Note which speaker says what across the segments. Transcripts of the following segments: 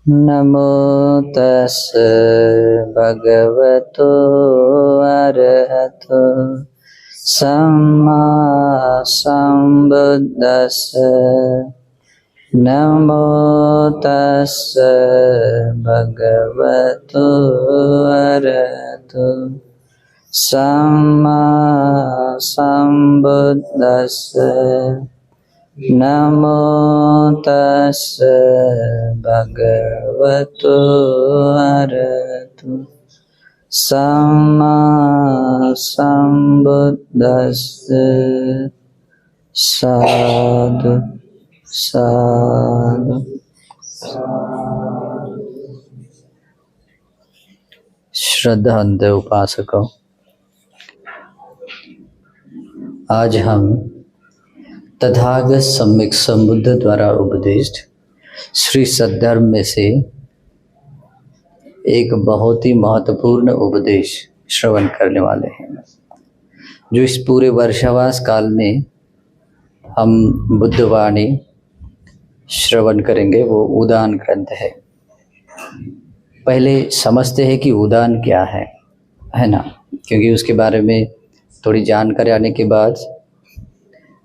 Speaker 1: नमो तस्स भगवतो अरहतो सम्मा सम्बुद्दस्स। नमो तस्स भगवतो अरहतो सम्मा सम्बुद्दस्स। नमो तस्स भगवतो अरहतो सम्मा सम्बुद्दस्स। साधु साधु। श्रद्धावंत उपासकों, आज हम तथागत सम्यक संबुद्ध द्वारा उपदिष्ट श्री सद्धर्म में से एक बहुत ही महत्वपूर्ण उपदेश श्रवण करने वाले हैं। जो इस पूरे वर्षावास काल में हम बुद्धवाणी श्रवण करेंगे वो उदान ग्रंथ है। पहले समझते हैं कि उदान क्या है ना, क्योंकि उसके बारे में थोड़ी जानकारी आने के बाद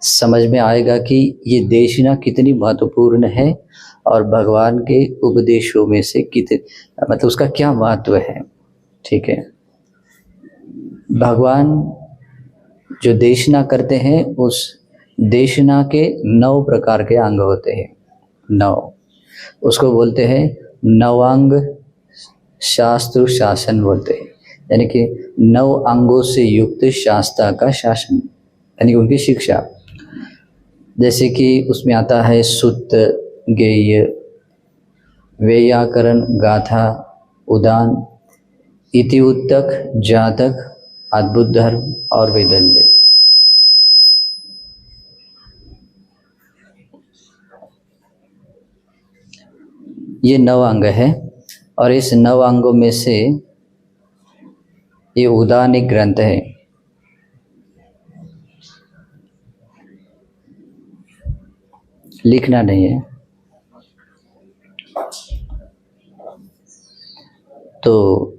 Speaker 1: समझ में आएगा कि ये देशना कितनी महत्वपूर्ण है और भगवान के उपदेशों में से मतलब उसका क्या महत्व है। ठीक है, भगवान जो देशना करते हैं उस देशना के 9 प्रकार के अंग होते हैं। 9 उसको बोलते हैं नवांग शास्त्र शासन बोलते हैं, यानी कि 9 अंगों से युक्त शास्त्र का शासन, यानी कि उनकी शिक्षा। जैसे कि उसमें आता है सुत्त, गेय, वैयाकरण, गाथा, उदान, इतिउत्तक, जातक, अद्भुत धर्म और वैदल्य। ये 9 अंग है और इस 9 अंगों में से ये उदान एक ग्रंथ है। लिखना नहीं है। तो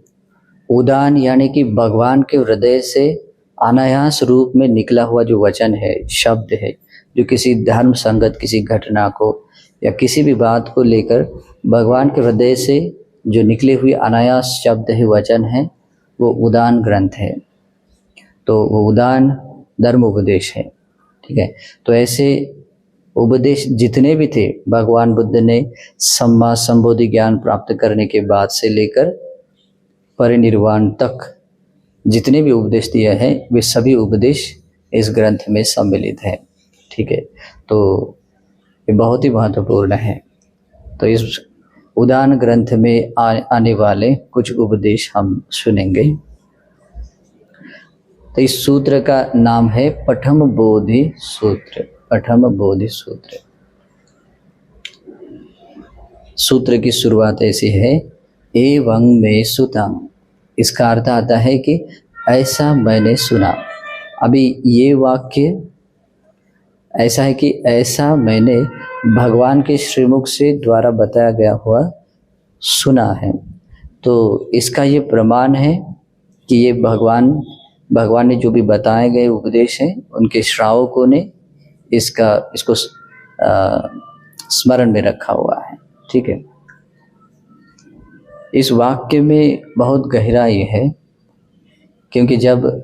Speaker 1: उदान यानी कि भगवान के हृदय से अनायास रूप में निकला हुआ जो वचन है, शब्द है, जो किसी धर्म संगत किसी घटना को या किसी भी बात को लेकर भगवान के हृदय से जो निकले हुए अनायास शब्द है, वचन है, वो उदान ग्रंथ है। तो वो उदान धर्म उपदेश है। ठीक है, तो ऐसे उपदेश जितने भी थे भगवान बुद्ध ने सम्मा संबोधि ज्ञान प्राप्त करने के बाद से लेकर परिनिर्वाण तक जितने भी उपदेश दिए हैं वे सभी उपदेश इस ग्रंथ में सम्मिलित हैं। ठीक है, तो ये बहुत ही महत्वपूर्ण है। तो इस उदान ग्रंथ में आने वाले कुछ उपदेश हम सुनेंगे। तो इस सूत्र का नाम है पठम बोधि सूत्र। पठम बोधि सूत्र। सूत्र की शुरुआत ऐसी है, एवं में सुतम। इसका अर्थ आता है कि ऐसा मैंने सुना। अभी ये वाक्य ऐसा है कि ऐसा मैंने भगवान के श्रीमुख से द्वारा बताया गया हुआ सुना है। तो इसका ये प्रमाण है कि ये भगवान ने जो भी बताए गए उपदेश हैं उनके श्रावकों ने इसको स्मरण में रखा हुआ है। ठीक है, इस वाक्य में बहुत गहराई है, क्योंकि जब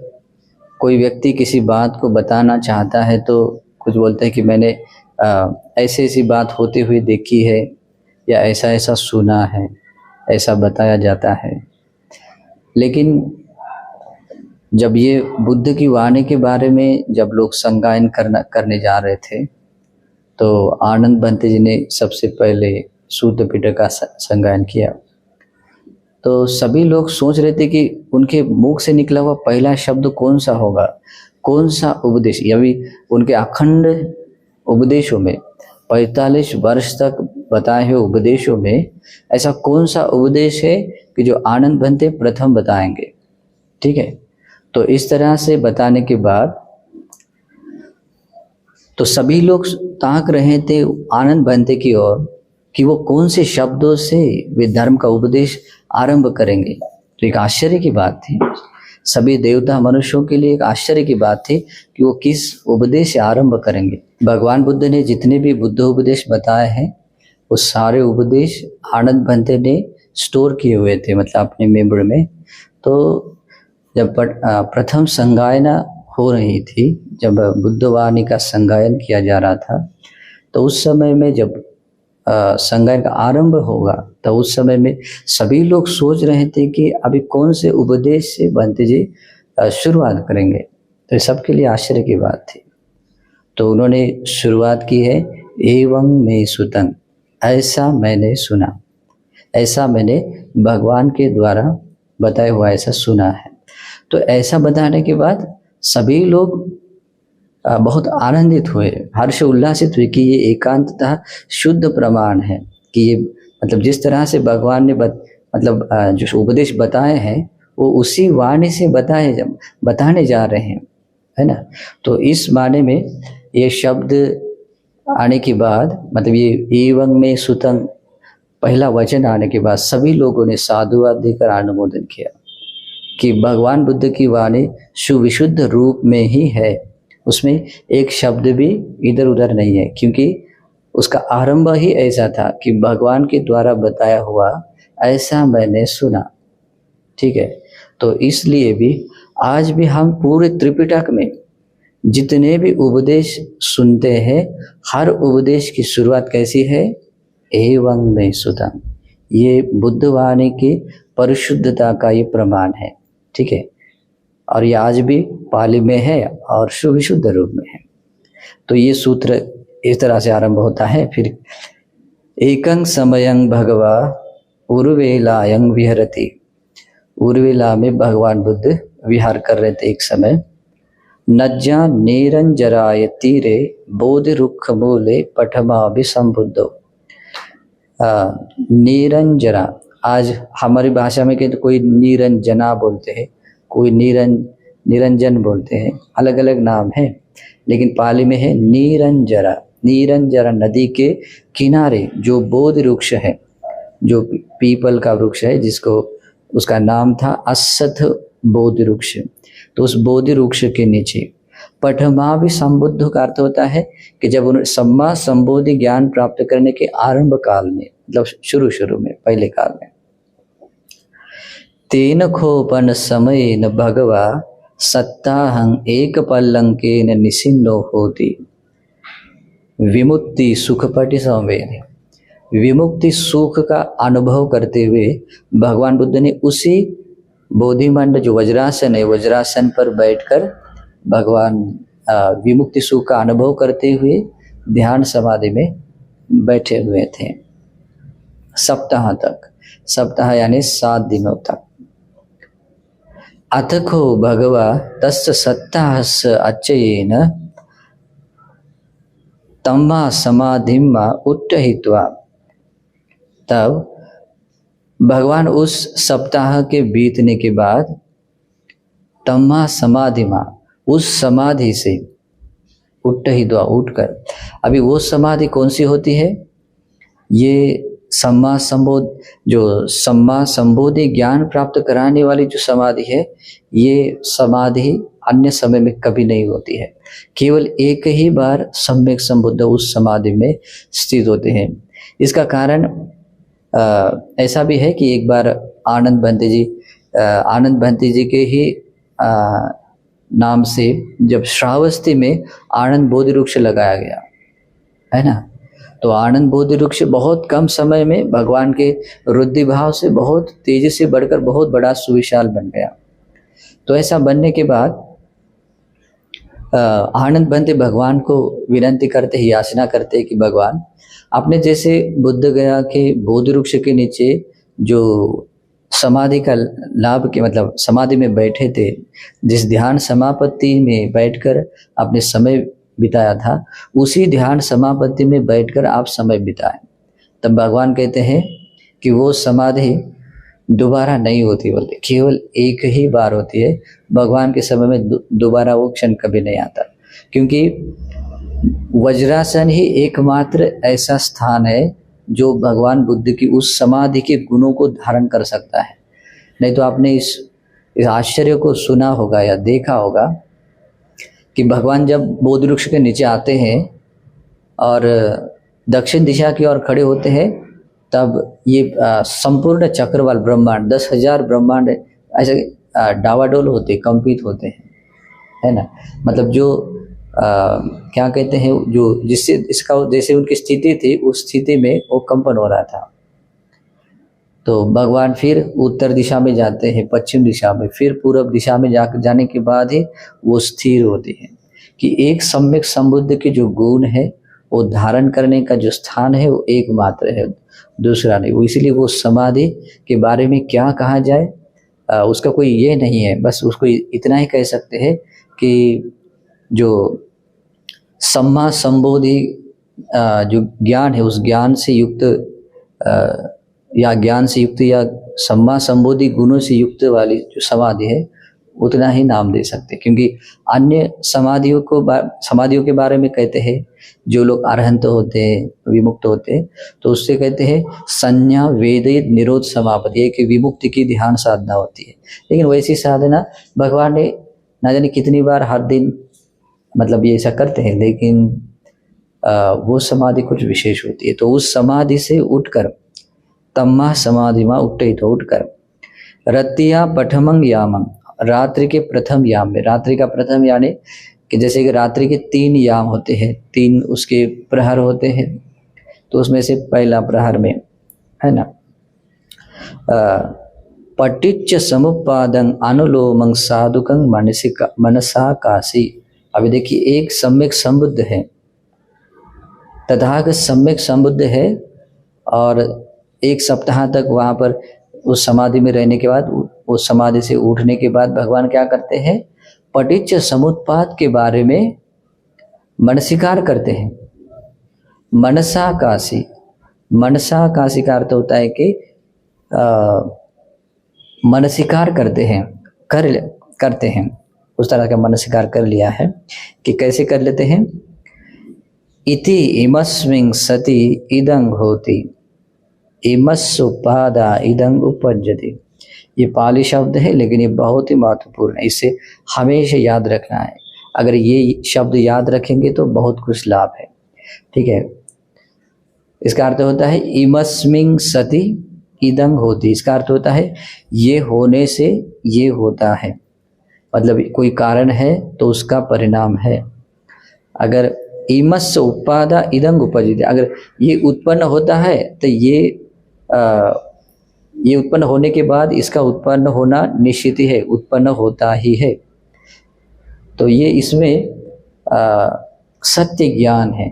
Speaker 1: कोई व्यक्ति किसी बात को बताना चाहता है तो कुछ बोलते हैं कि मैंने ऐसी बात होते हुए देखी है या ऐसा ऐसा सुना है, ऐसा बताया जाता है। लेकिन जब ये बुद्ध की वाणी के बारे में जब लोग संगायन करने जा रहे थे तो आनंद बंते जी ने सबसे पहले सूत्र पिटक का संगायन किया। तो सभी लोग सोच रहे थे कि उनके मुख से निकला हुआ पहला शब्द कौन सा होगा, कौन सा उपदेश। अभी उनके अखंड उपदेशों में 45 वर्ष तक बताए हुए उपदेशों में ऐसा कौन सा उपदेश है कि जो आनंद बंते प्रथम बताएंगे। ठीक है, तो इस तरह से बताने के बाद तो सभी लोग ताक रहे थे आनंद बंते की ओर कि वो कौन से शब्दों से वे धर्म का उपदेश आरंभ करेंगे। तो एक आश्चर्य की बात थी, सभी देवता मनुष्यों के लिए एक आश्चर्य की बात थी कि वो किस उपदेश से आरंभ करेंगे। भगवान बुद्ध ने जितने भी बुद्ध उपदेश बताए हैं वो सारे उपदेश आनंद भंते ने स्टोर किए हुए थे, मतलब अपने मेमोरी में। तो जब प्रथम संगायना हो रही थी, जब बुद्धवाणी का संगायन किया जा रहा था, तो उस समय में जब संगायन का आरंभ होगा तो उस समय में सभी लोग सोच रहे थे कि अभी कौन से उपदेश से भंते जी शुरुआत करेंगे। तो सबके लिए आश्चर्य की बात थी। तो उन्होंने शुरुआत की है, एवं में सुतंग, ऐसा मैंने सुना, ऐसा मैंने भगवान के द्वारा बताया हुआ ऐसा सुना है। तो ऐसा बताने के बाद सभी लोग बहुत आनंदित हुए, हर्ष उल्लासित हुए कि ये एकांततः शुद्ध प्रमाण है कि ये मतलब जिस तरह से भगवान ने मतलब जो उपदेश बताए हैं वो उसी वाणी से बताने जा रहे हैं, है ना। तो इस माने में ये शब्द आने के बाद, मतलब ये एवं में सुतंग पहला वचन आने के बाद सभी लोगों ने साधुवाद देकर अनुमोदन किया कि भगवान बुद्ध की वाणी सुविशुद्ध रूप में ही है, उसमें एक शब्द भी इधर उधर नहीं है, क्योंकि उसका आरंभ ही ऐसा था कि भगवान के द्वारा बताया हुआ ऐसा मैंने सुना। ठीक है, तो इसलिए भी आज भी हम पूरे त्रिपिटक में जितने भी उपदेश सुनते हैं, हर उपदेश की शुरुआत कैसी है, एवं में सुतंग। ये बुद्धवाणी की परिशुद्धता का ये प्रमाण है। ठीक है, और ये आज भी पाली में है और सुविशुद्ध रूप में है। तो ये सूत्र इस तरह से आरंभ होता है। फिर एकं समयं भगवा उर्वेलायं विहरति, उर्वेला में भगवान बुद्ध विहार कर रहे थे एक समय। नज्जा निरंजराय तीरे बोधि रुक्ष मूले पठमाभिसंबुद्धो। निरंजरा, आज हमारी भाषा में कहते कोई निरंजना बोलते हैं, कोई निरंजन बोलते हैं, अलग अलग नाम है, लेकिन पाली में है निरंजरा। निरंजरा नदी के किनारे जो बोधि वृक्ष है, जो पीपल का वृक्ष है, जिसको उसका नाम था असथ बोधि वृक्ष, तो उस बोधि वृक्ष के नीचे पठमा भी संबुद्ध का अर्थ होता है कि जब उन्होंने सम्मा संबोधि ज्ञान प्राप्त करने के आरंभ काल में, मतलब शुरू में पहले काल में, तेन खोपन समय न भगवा सत्ताहं एक पल्लंकेन निसिन्नो होती विमुक्ति सुखपटि संवेद। विमुक्ति सुख का अनुभव करते हुए भगवान बुद्ध ने उसी बोधिमंड जो वज्रासन है, वज्रासन पर बैठकर भगवान विमुक्ति सुख का अनुभव करते हुए ध्यान समाधि में बैठे हुए थे सप्ताह तक। सप्ताह यानी 7 दिनों तक। अथको भगवा तस्य सत्ताहस्य अच्चयेन तम्मा समाधिमा उत्तहित्वा। तब भगवान उस सप्ताह के बीतने के बाद तम्मा समाधिमा, उस समाधि से उत्तहित्वा, उठकर, अभी वो समाधि कौन सी होती है, ये सम्मा संबोधि ज्ञान प्राप्त कराने वाली जो समाधि है, ये समाधि अन्य समय में कभी नहीं होती है। केवल एक ही बार सम्यक संबुद्ध उस समाधि में स्थित होते हैं। इसका कारण ऐसा भी है कि एक बार आनंद भंते जी के ही नाम से जब श्रावस्ती में आनंद बोधि वृक्ष लगाया गया है ना, तो आनंद बोधि वृक्ष बहुत कम समय में भगवान के रुद्धि भाव से बहुत तेजी से बढ़कर बहुत बड़ा सुविशाल बन गया। तो ऐसा बनने के बाद आनंद भंते भगवान को विनती करते, याचना करते कि भगवान, आपने जैसे बुद्ध गया के बोधि वृक्ष के नीचे जो समाधि का लाभ के, मतलब समाधि में बैठे थे, जिस ध्यान समापत्ति में बैठकर आपने समय बिताया था, उसी ध्यान समापत्ति में बैठकर आप समय बिताएं। तब भगवान कहते हैं कि वो समाधि दोबारा नहीं होती, बोलते केवल एक ही बार होती है। भगवान के समय में दोबारा वो क्षण कभी नहीं आता, क्योंकि वज्रासन ही एकमात्र ऐसा स्थान है जो भगवान बुद्ध की उस समाधि के गुणों को धारण कर सकता है। नहीं तो आपने इस आश्चर्य को सुना होगा या देखा होगा कि भगवान जब बोध वृक्ष के नीचे आते हैं और दक्षिण दिशा की ओर खड़े होते हैं, तब ये संपूर्ण चक्रवाल ब्रह्मांड 10,000 ब्रह्मांड ऐसे डावाडोल होते, कंपित होते हैं, है ना। मतलब जो क्या कहते हैं, जो जिससे इसका जैसे उनकी स्थिति थी उस स्थिति में वो कंपन हो रहा था। तो भगवान फिर उत्तर दिशा में जाते हैं, पश्चिम दिशा में, फिर पूर्व दिशा में जाने के बाद ही वो स्थिर होते हैं कि एक सम्यक संबुद्ध के जो गुण है वो धारण करने का जो स्थान है वो एकमात्र है, दूसरा नहीं। वो इसीलिए वो समाधि के बारे में क्या कहा जाए उसका कोई ये नहीं है, बस उसको इतना ही कह सकते हैं कि जो सम्मा संबोधि जो ज्ञान है उस ज्ञान से युक्त या ज्ञान से युक्त या सम्मा संबोधि गुणों से युक्त वाली जो समाधि है उतना ही नाम दे सकते। क्योंकि अन्य समाधियों के बारे में कहते हैं जो लोग अरहंत होते हैं, विमुक्त होते हैं, तो उससे कहते हैं संज्ञा वेदित निरोध समापति, एक विमुक्ति की ध्यान साधना होती है। लेकिन वैसी साधना भगवान ने ना जाने कितनी बार हर दिन मतलब ये ऐसा करते हैं, लेकिन वो समाधि कुछ विशेष होती है। तो उस समाधि से उठकर तम्मा समाधि में उठे तो उठकर रतिया पठमंग यामंग, रात्रि के प्रथम याम में, रात्रि का प्रथम यानी कि जैसे कि रात्रि के 3 याम होते हैं, 3 उसके प्रहर होते हैं, तो उसमें से पहला प्रहर में है ना पटिच्च समुपादं अनुलोमं साधुकं मनसा काशी। अभी देखिए एक सम्यक संबुद्ध है, तथागत सम्यक संबुद्ध है, और 1 सप्ताह तक वहाँ पर उस समाधि में रहने के बाद, उस समाधि से उठने के बाद भगवान क्या करते हैं, पटिच्च समुत्पाद के बारे में मनसिकार करते हैं। मनसा काशी, मनसा काशी का अर्थ होता है कि मनसिकार करते हैं, करते हैं, उस तरह का मनसिकार कर लिया है। कि कैसे कर लेते हैं, इति इमस्मिं सति इदं होति इमस्सुपादा इदं उपज्यति। ये पाली शब्द है लेकिन ये बहुत ही महत्वपूर्ण है, इसे हमेशा याद रखना है। अगर ये शब्द याद रखेंगे तो बहुत कुछ लाभ है, ठीक है। इसका अर्थ होता है इमस्मिं सति इदं होति, इसका अर्थ होता है ये होने से ये होता है, मतलब कोई कारण है तो उसका परिणाम है। अगर इमस्स उपादा इदं उपजित, अगर ये उत्पन्न होता है तो ये उत्पन्न होने के बाद इसका उत्पन्न होना निश्चित ही है, उत्पन्न होता ही है। तो ये इसमें सत्य ज्ञान है,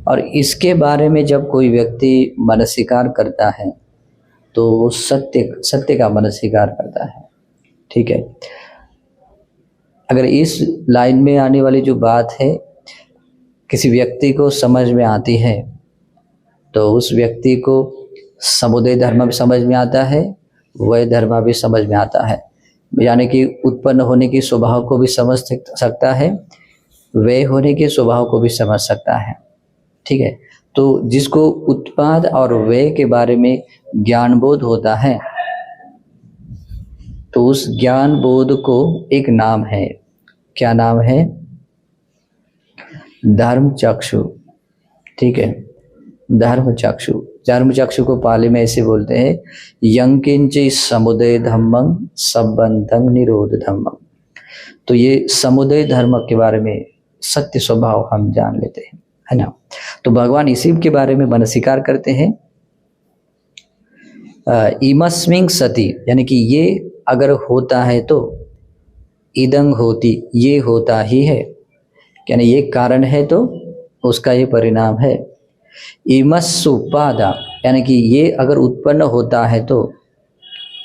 Speaker 1: और इसके बारे में जब कोई व्यक्ति मनसिकार करता है तो वो सत्य का मनसिकार करता है, ठीक है। अगर इस लाइन में आने वाली जो बात है किसी व्यक्ति को समझ में आती है तो उस व्यक्ति को समुदय धर्म भी समझ में आता है, वय धर्म भी समझ में आता है, यानी कि उत्पन्न होने के स्वभाव को भी समझ सकता है, व्यय होने के स्वभाव को भी समझ सकता है, ठीक है। तो जिसको उत्पाद और व्यय के बारे में ज्ञान बोध होता है तो उस ज्ञान बोध को एक नाम है, क्या नाम है, धर्म चक्षु, ठीक है। धर्म चक्षु, धर्म चक्षु को पाली में ऐसे बोलते हैं यंकिंचि समुदय धम्मं संबंधं निरोध धम्मं। तो ये समुदय धर्म के बारे में सत्य स्वभाव हम जान लेते हैं, है ना। तो भगवान इसी के बारे में मनसिकार करते हैं। इमस्मिं सति, यानी कि ये अगर होता है तो इदं होती, ये होता ही है, यानी ये कारण है तो उसका ये परिणाम है। इमस्सुपादा, यानी कि ये अगर उत्पन्न होता है तो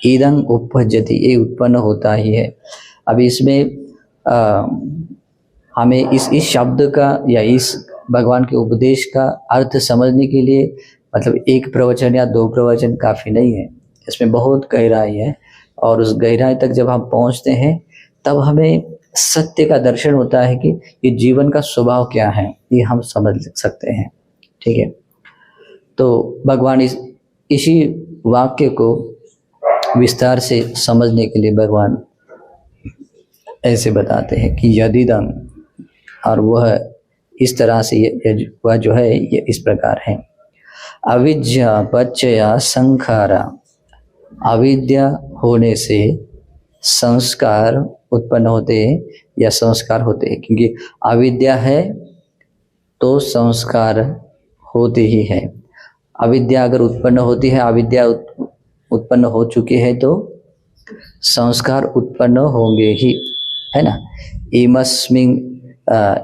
Speaker 1: इदं उपज्यति, ये उत्पन्न होता ही है। अब इसमें हमें इस शब्द का या इस भगवान के उपदेश का अर्थ समझने के लिए मतलब एक प्रवचन या 2 प्रवचन काफ़ी नहीं है, इसमें बहुत गहराई है, और उस गहराई तक जब हम पहुंचते हैं तब हमें सत्य का दर्शन होता है कि ये जीवन का स्वभाव क्या है, ये हम समझ सकते हैं, ठीक है। तो भगवान इसी वाक्य को विस्तार से समझने के लिए भगवान ऐसे बताते हैं कि यदिदं, और वह इस तरह से वह जो है ये इस प्रकार है। अविद्या पच्चया संखारा, अविद्या होने से संस्कार उत्पन्न होते हैं या संस्कार होते हैं, क्योंकि अविद्या है तो संस्कार होते ही है। अविद्या अगर उत्पन्न होती है, अविद्या उत्पन्न हो चुकी है तो संस्कार उत्पन्न होंगे ही, है ना।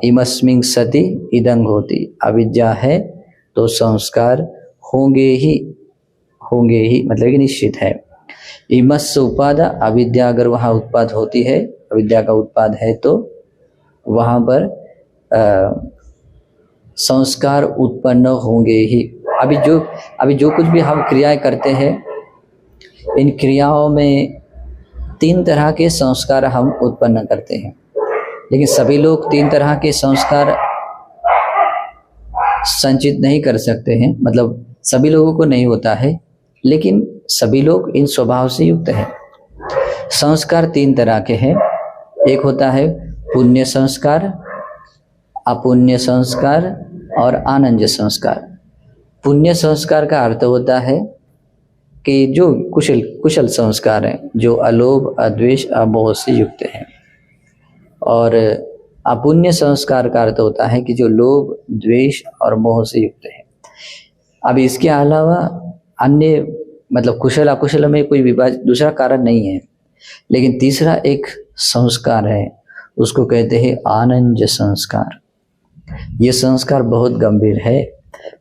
Speaker 1: इमस्मिं सति इदं होती, अविद्या है तो संस्कार होंगे ही मतलब कि निश्चित है। इमस् उपाद, अविद्या अगर वहाँ उत्पाद होती है, अविद्या का उत्पाद है तो वहाँ पर संस्कार उत्पन्न होंगे ही। अभी जो कुछ भी हम क्रियाएं करते हैं, इन क्रियाओं में 3 तरह के संस्कार हम उत्पन्न करते हैं, लेकिन सभी लोग 3 तरह के संस्कार संचित नहीं कर सकते हैं, मतलब सभी लोगों को नहीं होता है, लेकिन सभी लोग इन स्वभाव से युक्त हैं। संस्कार 3 तरह के हैं। एक होता है पुण्य संस्कार, अपुण्य संस्कार और आनंद संस्कार। पुण्य संस्कार का अर्थ होता है कि जो कुशल संस्कार हैं, जो अलोभ अद्वेष अमोह से युक्त हैं। और अपुण्य संस्कार का अर्थ होता है कि जो लोभ द्वेष और मोह से युक्त है। अब इसके अलावा अन्य मतलब कुशल अकुशल में कोई दूसरा कारण नहीं है, लेकिन तीसरा एक संस्कार है, उसको कहते हैं आनंद संस्कार। ये संस्कार बहुत गंभीर है।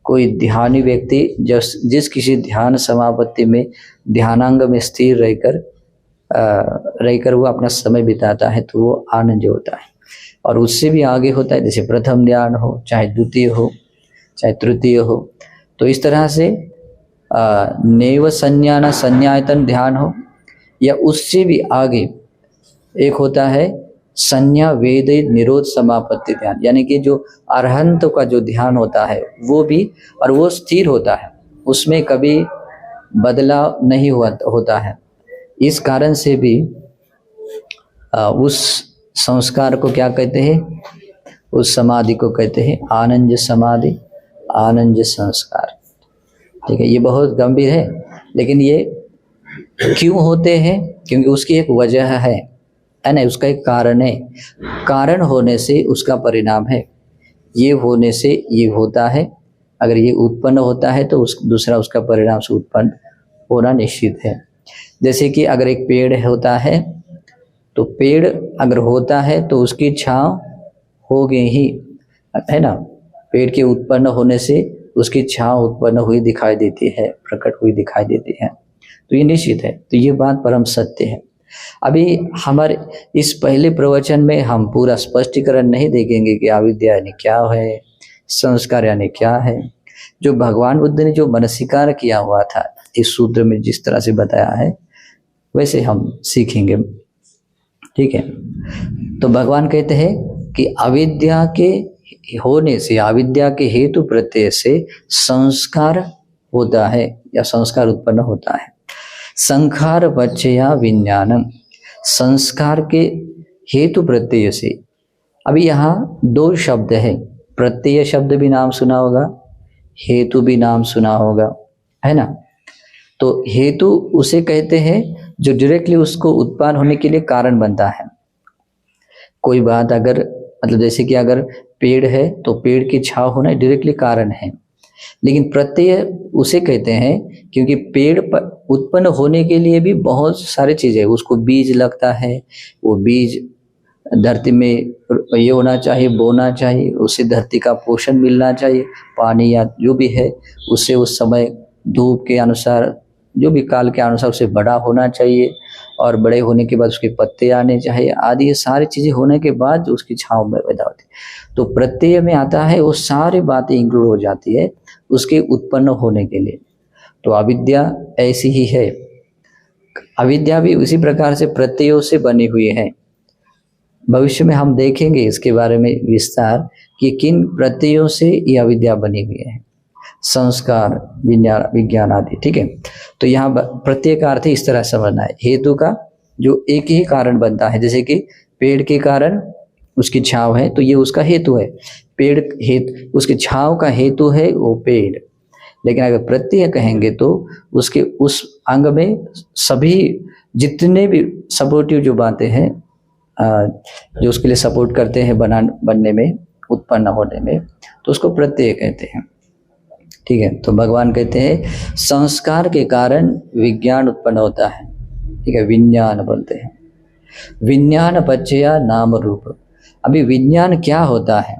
Speaker 1: कोई ध्यानी व्यक्ति जिस किसी ध्यान समापत्ति में ध्यानांग में स्थिर रहकर वो अपना समय बिताता है तो वो आनंद होता है। और उससे भी आगे होता है, जैसे प्रथम ध्यान हो, चाहे द्वितीय हो, चाहे तृतीय हो। तो इस तरह से नैव संज्ञान संज्ञायतन ध्यान हो, या उससे भी आगे एक होता है संज्ञा वेद निरोध समापत्ति ध्यान, यानी कि जो अरहंत का जो ध्यान होता है वो भी, और वो स्थिर होता है, उसमें कभी बदलाव नहीं होता है। इस कारण से भी उस संस्कार को क्या कहते हैं, उस समाधि को कहते हैं आनंद समाधि, आनंद संस्कार। ठीक है, ये बहुत गंभीर है, लेकिन ये क्यों होते हैं, क्योंकि उसकी एक वजह है ना, उसका एक कारण है। कारण होने से उसका परिणाम है, ये होने से ये होता है। अगर ये उत्पन्न होता है तो दूसरा उसका परिणाम से उत्पन्न होना निश्चित है। जैसे कि अगर एक पेड़ होता है तो पेड़ अगर होता है तो उसकी छांव होगी ही, है ना। पेड़ के उत्पन्न होने से उसकी छांव उत्पन्न हुई दिखाई देती है, प्रकट हुई दिखाई देती है, तो ये निश्चित है। तो ये बात परम सत्य है। अभी हमारे इस पहले प्रवचन में हम पूरा स्पष्टीकरण नहीं देखेंगे कि अविद्या यानी क्या है, संस्कार यानी क्या है। जो भगवान बुद्ध ने जो मनसीकार किया हुआ था इस सूत्र में जिस तरह से बताया है वैसे हम सीखेंगे। ठीक है, तो भगवान कहते हैं कि अविद्या के होने से, अविद्या के हेतु प्रत्यय से संस्कार होता है या संस्कार उत्पन्न होता है। संखार पच्चया विज्ञानम, संस्कार के हेतु प्रत्यय से। अभी यहाँ 2 शब्द है, प्रत्यय शब्द भी नाम सुना होगा, हेतु भी नाम सुना होगा, है ना। तो हेतु उसे कहते हैं जो डायरेक्टली उसको उत्पन्न होने के लिए कारण बनता है। कोई बात अगर मतलब जैसे कि अगर पेड़ है तो पेड़ की छांव होना डायरेक्टली कारण है, लेकिन प्रत्यय उसे कहते हैं क्योंकि पेड़ उत्पन्न होने के लिए भी बहुत सारी चीजें, उसको बीज लगता है, वो बीज धरती में ये होना चाहिए, बोना चाहिए, उससे धरती का पोषण मिलना चाहिए, पानी या जो भी है उससे उस समय धूप के अनुसार, जो भी काल के अनुसार उसे बड़ा होना चाहिए, और बड़े होने के बाद उसके पत्ते आने चाहिए आदि। ये सारी चीजें होने के बाद उसकी छांव में पैदा होती है। तो प्रत्यय में आता है वो सारी बातें इंक्लूड हो जाती है उसके उत्पन्न होने के लिए। तो अविद्या ऐसी ही है, अविद्या भी उसी प्रकार से प्रत्ययों से बनी हुई है। भविष्य में हम देखेंगे इसके बारे में विस्तार कि किन प्रत्ययों से ये अविद्या बनी हुई है। संस्कार, विज्ञान आदि। ठीक है, तो यहाँ प्रत्यय का अर्थ इस तरह समझना है, हेतु का जो एक ही कारण बनता है, जैसे कि पेड़ के कारण उसकी छांव है तो ये उसका हेतु है, पेड़ उसकी छांव का हेतु है वो पेड़। लेकिन अगर प्रत्यय कहेंगे तो उसके उस अंग में सभी जितने भी सपोर्टिव जो बातें हैं जो उसके लिए सपोर्ट करते हैं बनने में, उत्पन्न होने में, तो उसको प्रत्यय कहते हैं। ठीक है, तो भगवान कहते हैं संस्कार के कारण विज्ञान उत्पन्न होता है। ठीक है, विज्ञान बोलते हैं, विज्ञान पच्चया नाम रूप। अभी विज्ञान क्या होता है?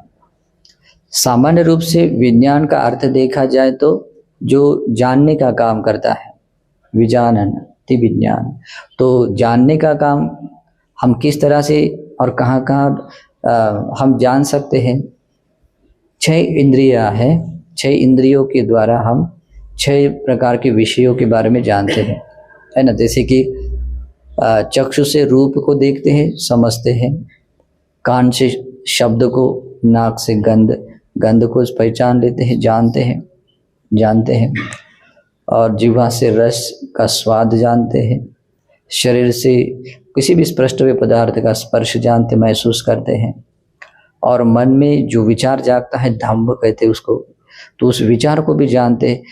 Speaker 1: सामान्य रूप से विज्ञान का अर्थ देखा जाए तो जो जानने का काम करता है, विजानन ति विज्ञान। तो जानने का काम हम किस तरह से और कहाँ कहाँ हम जान सकते हैं। 6 इंद्रियां हैं, 6 इंद्रियों के द्वारा हम 6 प्रकार के विषयों के बारे में जानते हैं, है ना। जैसे कि चक्षु से रूप को देखते हैं, समझते हैं, कान से शब्द को, नाक से गंध को पहचान लेते हैं, जानते हैं, और जिह्वा से रस का स्वाद जानते हैं, शरीर से किसी भी स्पष्ट हुए पदार्थ का स्पर्श जानते, महसूस करते हैं, और मन में जो विचार जागता है, धम्म कहते हैं उसको, तो उस विचार को भी जानते हैं।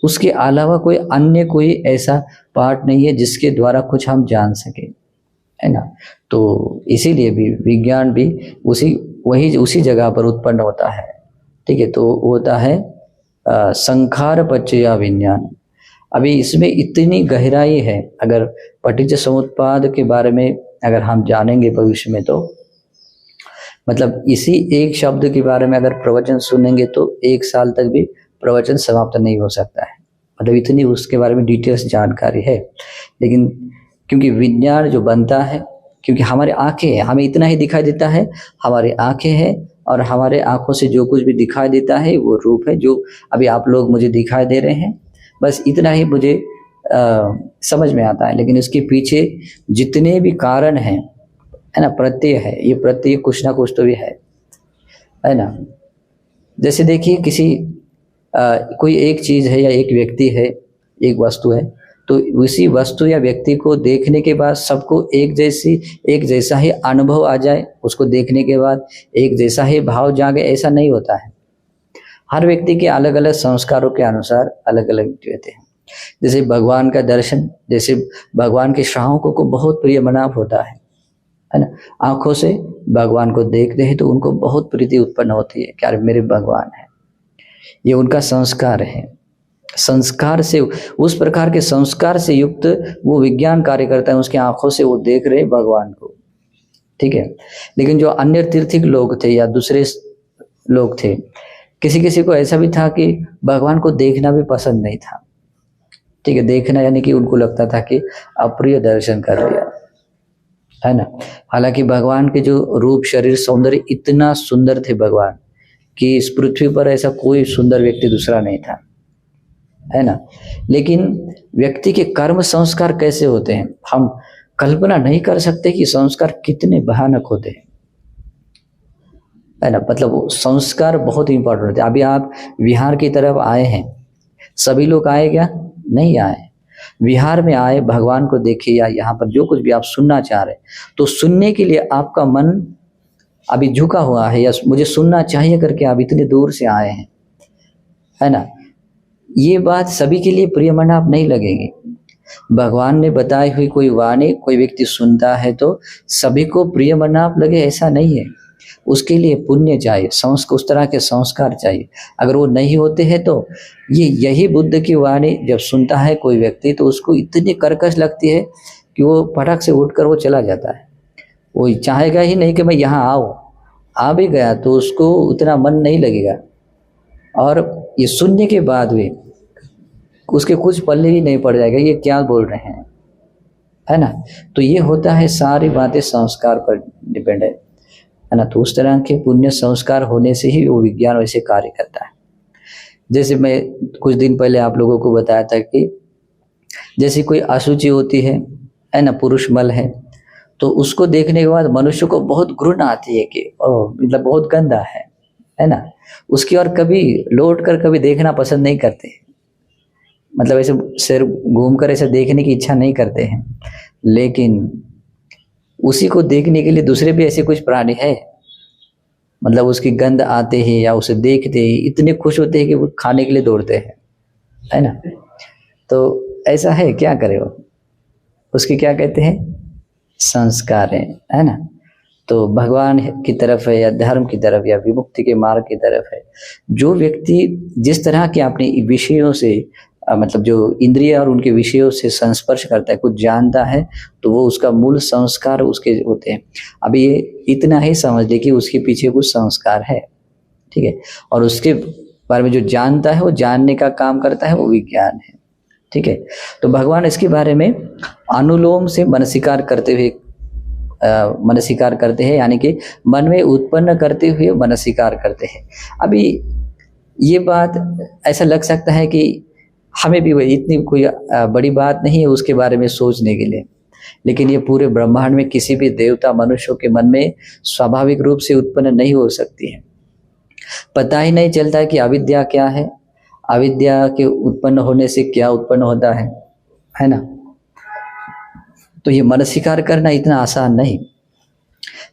Speaker 1: उसके अलावा कोई ऐसा पार्ट नहीं है जिसके द्वारा कुछ हम जान सके, है ना। तो इसीलिए भी विज्ञान भी उसी जगह पर उत्पन्न होता है। ठीक है, तो होता है संखार पच्चया विज्ञान। अभी इसमें इतनी गहराई है, अगर पटिज्ज समुत्पाद के बारे में अगर हम जानेंगे भविष्य में, तो मतलब इसी एक शब्द के बारे में अगर प्रवचन सुनेंगे तो 1 साल तक भी प्रवचन समाप्त नहीं हो सकता है। मतलब इतनी उसके बारे में डिटेल्स जानकारी है। लेकिन क्योंकि विज्ञान जो बनता है, क्योंकि हमारे आंखें हैं, हमें इतना ही दिखाई देता है, हमारी आंखें हैं, और हमारे आंखों से जो कुछ भी दिखाई देता है वो रूप है, जो अभी आप लोग मुझे दिखाई दे रहे हैं, बस इतना ही मुझे समझ में आता है। लेकिन इसके पीछे जितने भी कारण हैं, है ना, प्रत्यय है, ये प्रत्यय कुछ ना कुछ तो भी है ना। जैसे देखिए कोई एक चीज़ है या एक व्यक्ति है, एक वस्तु है, तो उसी वस्तु या व्यक्ति को देखने के बाद सबको एक जैसा ही अनुभव आ जाए, उसको देखने के बाद एक जैसा ही भाव जागे, ऐसा नहीं होता है। हर व्यक्ति के अलग अलग संस्कारों के अनुसार अलग अलग रहते हैं। जैसे भगवान का दर्शन, जैसे भगवान के श्रावकों को बहुत प्रिय मनाव होता है ना। आंखों से भगवान को देखते हैं तो उनको बहुत प्रीति उत्पन्न होती है, क्या मेरे भगवान है, ये उनका संस्कार है। संस्कार से, उस प्रकार के संस्कार से युक्त वो विज्ञान कार्य करता है, उसकी आंखों से वो देख रहे भगवान को। ठीक है, लेकिन जो अन्य तीर्थिक लोग थे या दूसरे लोग थे, किसी को ऐसा भी था कि भगवान को देखना भी पसंद नहीं था। ठीक है, देखना यानी कि उनको लगता था कि अप्रिय दर्शन कर लिया, है ना। हालांकि भगवान के जो रूप, शरीर, सौंदर्य इतना सुंदर थे भगवान कि इस पृथ्वी पर ऐसा कोई सुंदर व्यक्ति दूसरा नहीं था, है ना। लेकिन व्यक्ति के कर्म संस्कार कैसे होते हैं, हम कल्पना नहीं कर सकते कि संस्कार कितने भयानक होते हैं, है ना। मतलब संस्कार बहुत इंपॉर्टेंट होते हैं। अभी आप बिहार की तरफ आए हैं, सभी लोग आए क्या? नहीं आए। बिहार में आए, भगवान को देखे, या यहाँ पर जो कुछ भी आप सुनना चाह रहे, तो सुनने के लिए आपका मन अभी झुका हुआ है, या मुझे सुनना चाहिए करके आप इतने दूर से आए हैं, है ना। ये बात सभी के लिए प्रिय मनाप नहीं लगेगी। भगवान ने बताई हुई कोई वाणी कोई व्यक्ति सुनता है तो सभी को प्रिय मनाप लगे, ऐसा नहीं है। उसके लिए पुण्य चाहिए, उस तरह के संस्कार चाहिए। अगर वो नहीं होते हैं तो यही बुद्ध की वाणी जब सुनता है कोई व्यक्ति तो उसको इतनी कर्कश लगती है कि वो फटक से उठकर वो चला जाता है। वो चाहेगा ही नहीं कि मैं यहाँ आऊँ, आ भी गया तो उसको उतना मन नहीं लगेगा। और ये सुनने के बाद भी उसके कुछ पल्ले ही नहीं पड़ जाएगा, ये क्या बोल रहे हैं, है ना। तो ये होता है, सारी बातें संस्कार पर डिपेंड है ना। तो उस तरह के पुण्य संस्कार होने से ही वो विज्ञान वैसे कार्य करता है। जैसे मैं कुछ दिन पहले आप लोगों को बताया था कि जैसे कोई अशुचि होती है ना, पुरुष मल है, तो उसको देखने के बाद मनुष्य को बहुत घृणा आती है कि मतलब बहुत गंदा है है ना, उसकी और कभी लौट कर कभी देखना पसंद नहीं करते, मतलब ऐसे सिर घूमकर ऐसे देखने की इच्छा नहीं करते हैं। लेकिन उसी को देखने के लिए दूसरे भी ऐसे कुछ प्राणी है, मतलब उसकी गंध आते हैं या उसे देखते ही इतने खुश होते हैं कि वो खाने के लिए दौड़ते हैं, है ना। तो ऐसा है, क्या करे वो, उसकी क्या कहते हैं, संस्कार है ना। तो भगवान की तरफ है या धर्म की तरफ या विमुक्ति के मार्ग की तरफ है, जो व्यक्ति जिस तरह के अपने विषयों से मतलब जो इंद्रिय और उनके विषयों से संस्पर्श करता है, कुछ जानता है, तो वो उसका मूल संस्कार उसके होते हैं। अभी ये इतना ही समझ ले कि उसके पीछे कुछ संस्कार है, ठीक है, और उसके बारे में जो जानता है वो जानने का काम करता है, वो विज्ञान है, ठीक है। तो भगवान इसके बारे में अनुलोम से मनसिकार करते हुए मनसिकार करते हैं, यानी कि मन में उत्पन्न करते हुए मनसिकार करते हैं। अभी ये बात ऐसा लग सकता है कि हमें भी इतनी कोई बड़ी बात नहीं है उसके बारे में सोचने के लिए, लेकिन ये पूरे ब्रह्मांड में किसी भी देवता मनुष्यों के मन में स्वाभाविक रूप से उत्पन्न नहीं हो सकती है। पता ही नहीं चलता कि अविद्या क्या है, अविद्या के उत्पन्न होने से क्या उत्पन्न होता है ना। तो ये मनसिकार करना इतना आसान नहीं।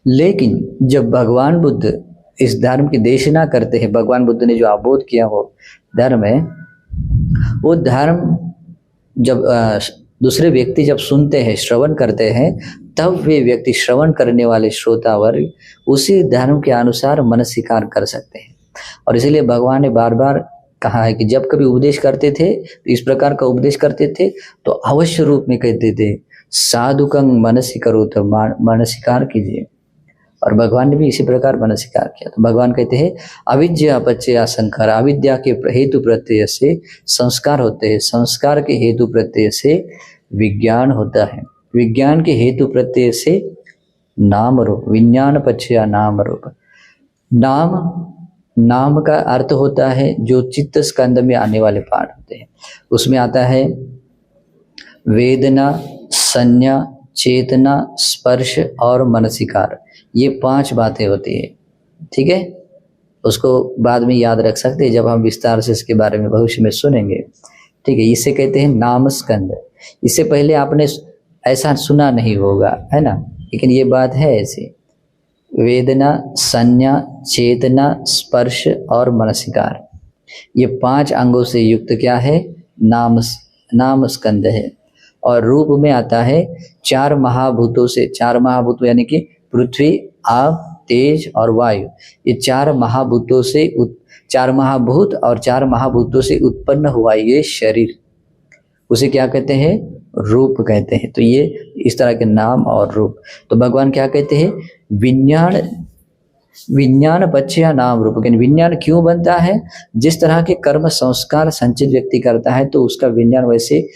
Speaker 1: लेकिन जब भगवान बुद्ध इस धर्म की देशना करते हैं, भगवान बुद्ध ने जो अबोध किया वो धर्म है, वो धर्म जब दूसरे व्यक्ति जब सुनते हैं, श्रवण करते हैं, तब वे व्यक्ति, श्रवण करने वाले श्रोता वर्ग उसी धर्म के अनुसार मनसिकार कर सकते हैं। और इसीलिए भगवान ने बार बार कहा है कि जब कभी उपदेश करते थे, तो इस प्रकार का उपदेश करते थे तो अवश्य रूप में कहते थे साधुकं मनसि करो, तो मनसिकार कीजिए। और भगवान ने भी इसी प्रकार मनसिकार किया। तो भगवान कहते हैं अविद्या पच्चया संस्कार, अविद्या के हेतु प्रत्यय से संस्कार होते हैं, संस्कार के हेतु प्रत्यय से विज्ञान होता है, विज्ञान के हेतु प्रत्यय से नाम रूप, विज्ञान पच्चया नाम रूप। नाम का अर्थ होता है जो चित्त स्कंद में आने वाले पाठ होते हैं, उसमें आता है वेदना, संज्ञा, चेतना, स्पर्श और मनसिकार, ये 5 बातें होती है, ठीक है। उसको बाद में याद रख सकते हैं जब हम विस्तार से इसके बारे में भविष्य में सुनेंगे, ठीक है। इसे कहते हैं नाम स्कंद। इससे पहले आपने ऐसा सुना नहीं होगा, है ना, लेकिन ये बात है ऐसी, वेदना, संज्ञा, चेतना, स्पर्श और मनसिकार, ये 5 अंगों से युक्त क्या है, नाम स्कंद है। और रूप में आता है 4 महाभूतों से, 4 महाभूत यानी कि पृथ्वी, आग, तेज और वायु, ये 4 महाभूतों से 4 महाभूत और 4 महाभूतों से उत्पन्न हुआ ये शरीर, उसे क्या कहते हैं, रूप कहते हैं। तो ये इस तरह के नाम और रूप। तो भगवान क्या कहते हैं, विज्ञान पच्चया नाम रूप। विज्ञान क्यों बनता है, जिस तरह के कर्म संस्कार संचित व्यक्ति करता है तो उसका विज्ञान वैसे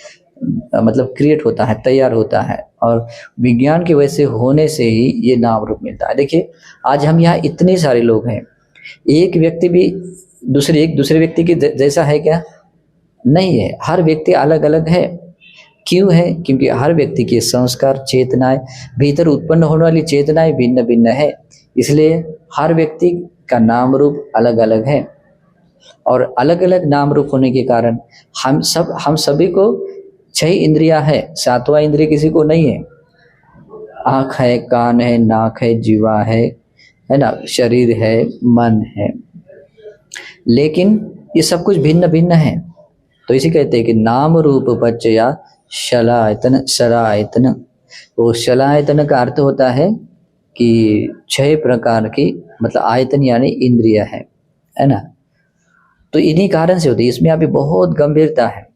Speaker 1: मतलब क्रिएट होता है, तैयार होता है, और विज्ञान के वैसे होने से ही ये नाम रूप मिलता है। देखिए आज हम यहाँ इतने सारे लोग हैं, एक व्यक्ति भी दूसरे व्यक्ति की जैसा है क्या, नहीं है, हर व्यक्ति अलग अलग है। क्यों है, क्योंकि हर व्यक्ति के संस्कार, चेतनाएं, भीतर उत्पन्न होने वाली चेतनाएं भिन्न भिन्न है, इसलिए हर व्यक्ति का नाम रूप अलग अलग है। और अलग अलग नाम रूप होने के कारण हम सभी को 6 इंद्रियां है, 7वां इंद्रिय किसी को नहीं है। आँख है, कान है, नाक है, जीवा है ना, शरीर है, मन है, लेकिन ये सब कुछ भिन्न भिन्न है। तो इसी कहते हैं कि नाम रूप पच्चया शलायतन। वो शलायतन का अर्थ होता है कि 6 प्रकार की, मतलब आयतन यानी इंद्रिय है ना। तो इन्हीं कारण से होती है, इसमें अभी बहुत गंभीरता है,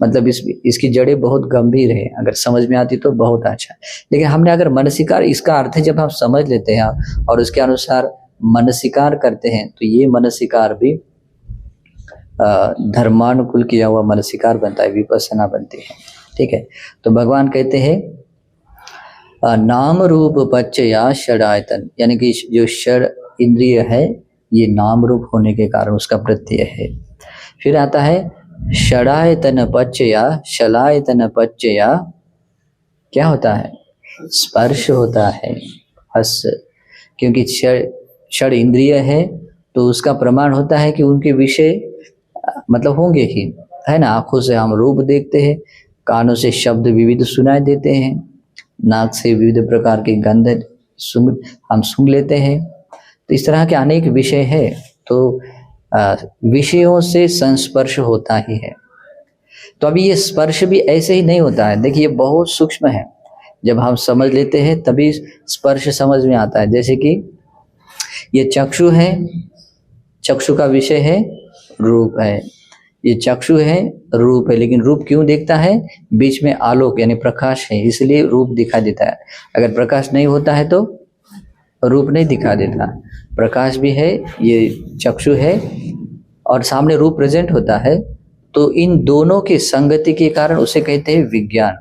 Speaker 1: मतलब इसकी जड़ें बहुत गंभीर है, अगर समझ में आती तो बहुत अच्छा। लेकिन हमने अगर मनसिकार, इसका अर्थ जब हम समझ लेते हैं और उसके अनुसार मनसिकार करते हैं, तो ये मनसिकार भी धर्मानुकूल किया हुआ मनसिकार बनता है, विपස්සना बनती है, ठीक है। तो भगवान कहते हैं नाम रूप पच्चया षडायतन, यानी कि जो षड इंद्रिय है ये नाम रूप होने के कारण उसका प्रत्यय है। फिर आता है षडायतन पच्चया शलायतन पच्चया, क्या होता है, स्पर्श होता है, हस, क्योंकि षड इंद्रिय है तो उसका प्रमाण होता है कि उनके विषय मतलब होंगे ही, है ना। आंखों से हम रूप देखते हैं, कानों से शब्द विविध सुनाई देते हैं, नाक से विविध प्रकार की गंध हम सूंघ लेते हैं। तो इस तरह के अनेक विषय है। तो विषयों से संस्पर्श होता ही है। तो अभी ये स्पर्श भी ऐसे ही नहीं होता है, देखिए बहुत सूक्ष्म है। जब हम समझ लेते हैं तभी स्पर्श समझ में आता है। जैसे कि ये चक्षु है, चक्षु का विषय है रूप है, ये चक्षु है रूप है, लेकिन रूप क्यों देखता है? बीच में आलोक यानी प्रकाश है, इसलिए रूप दिखाई देता है। अगर प्रकाश नहीं होता है तो रूप नहीं दिखा देता। प्रकाश भी है, ये चक्षु है, और सामने रूप प्रेजेंट होता है। तो इन दोनों की संगति के कारण उसे कहते हैं विज्ञान।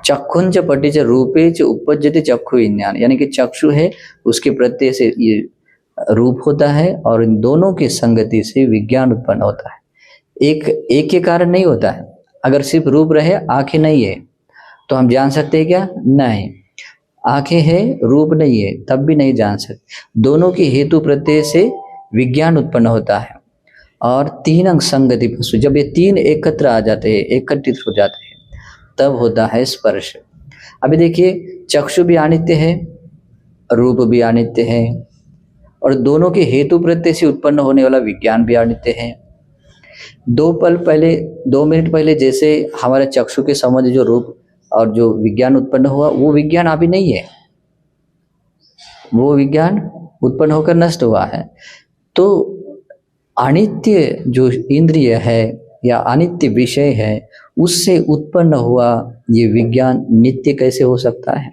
Speaker 1: चक्षुंच पटिच रूपेच उपपज्यते चक्षु विज्ञान, यानी कि चक्षु है उसके प्रत्यय से ये रूप होता है, और इन दोनों की संगति से विज्ञान उत्पन्न होता है। एक के कारण नहीं होता है। अगर सिर्फ रूप रहे, आंखें नहीं है, तो हम जान सकते हैं क्या? नहीं। आंखें है, रूप नहीं है, तब भी नहीं जान सकते। दोनों की हेतु प्रत्यय से विज्ञान उत्पन्न होता है। और तीन अंग संगति पशु, जब ये तीन एकत्र आ जाते हैं, एकत्रित हो जाते हैं, तब होता है स्पर्श। अभी देखिए, चक्षु भी अनित्य है, रूप भी अनित्य है, और दोनों के हेतु प्रत्यय से उत्पन्न होने वाला विज्ञान भी अनित्य है। 2 मिनट पहले जैसे हमारे चक्षु के समझ जो रूप और जो विज्ञान उत्पन्न हुआ, वो विज्ञान अभी नहीं है, वो विज्ञान उत्पन्न होकर नष्ट हुआ है। तो अनित्य जो इंद्रिय है या अनित्य विषय है, उससे उत्पन्न हुआ ये विज्ञान नित्य कैसे हो सकता है?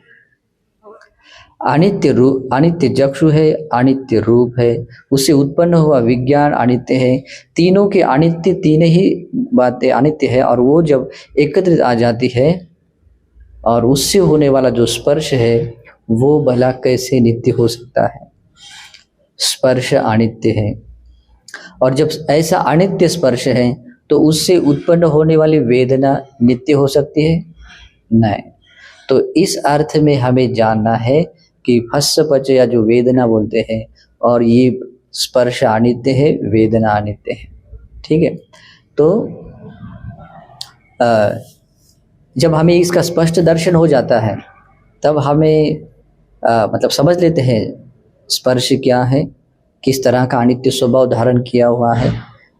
Speaker 1: अनित्य चक्षु है, अनित्य रूप है, उससे उत्पन्न हुआ विज्ञान अनित्य है। तीनों के अनित्य, तीन ही बातें अनित्य है, और वो जब एकत्रित आ जाती है, और उससे होने वाला जो स्पर्श है, वो भला कैसे नित्य हो सकता है? स्पर्श अनित्य है, और जब ऐसा अनित्य स्पर्श है, तो उससे उत्पन्न होने वाली वेदना नित्य हो सकती है? नहीं। तो इस अर्थ में हमें जानना है कि फस्स पच या जो वेदना बोलते हैं, और ये स्पर्श अनित्य है, वेदना अनित्य है। ठीक है। तो जब हमें इसका स्पष्ट दर्शन हो जाता है, तब हमें मतलब समझ लेते हैं स्पर्श क्या है, किस तरह का अनित्य स्वभाव धारण किया हुआ है,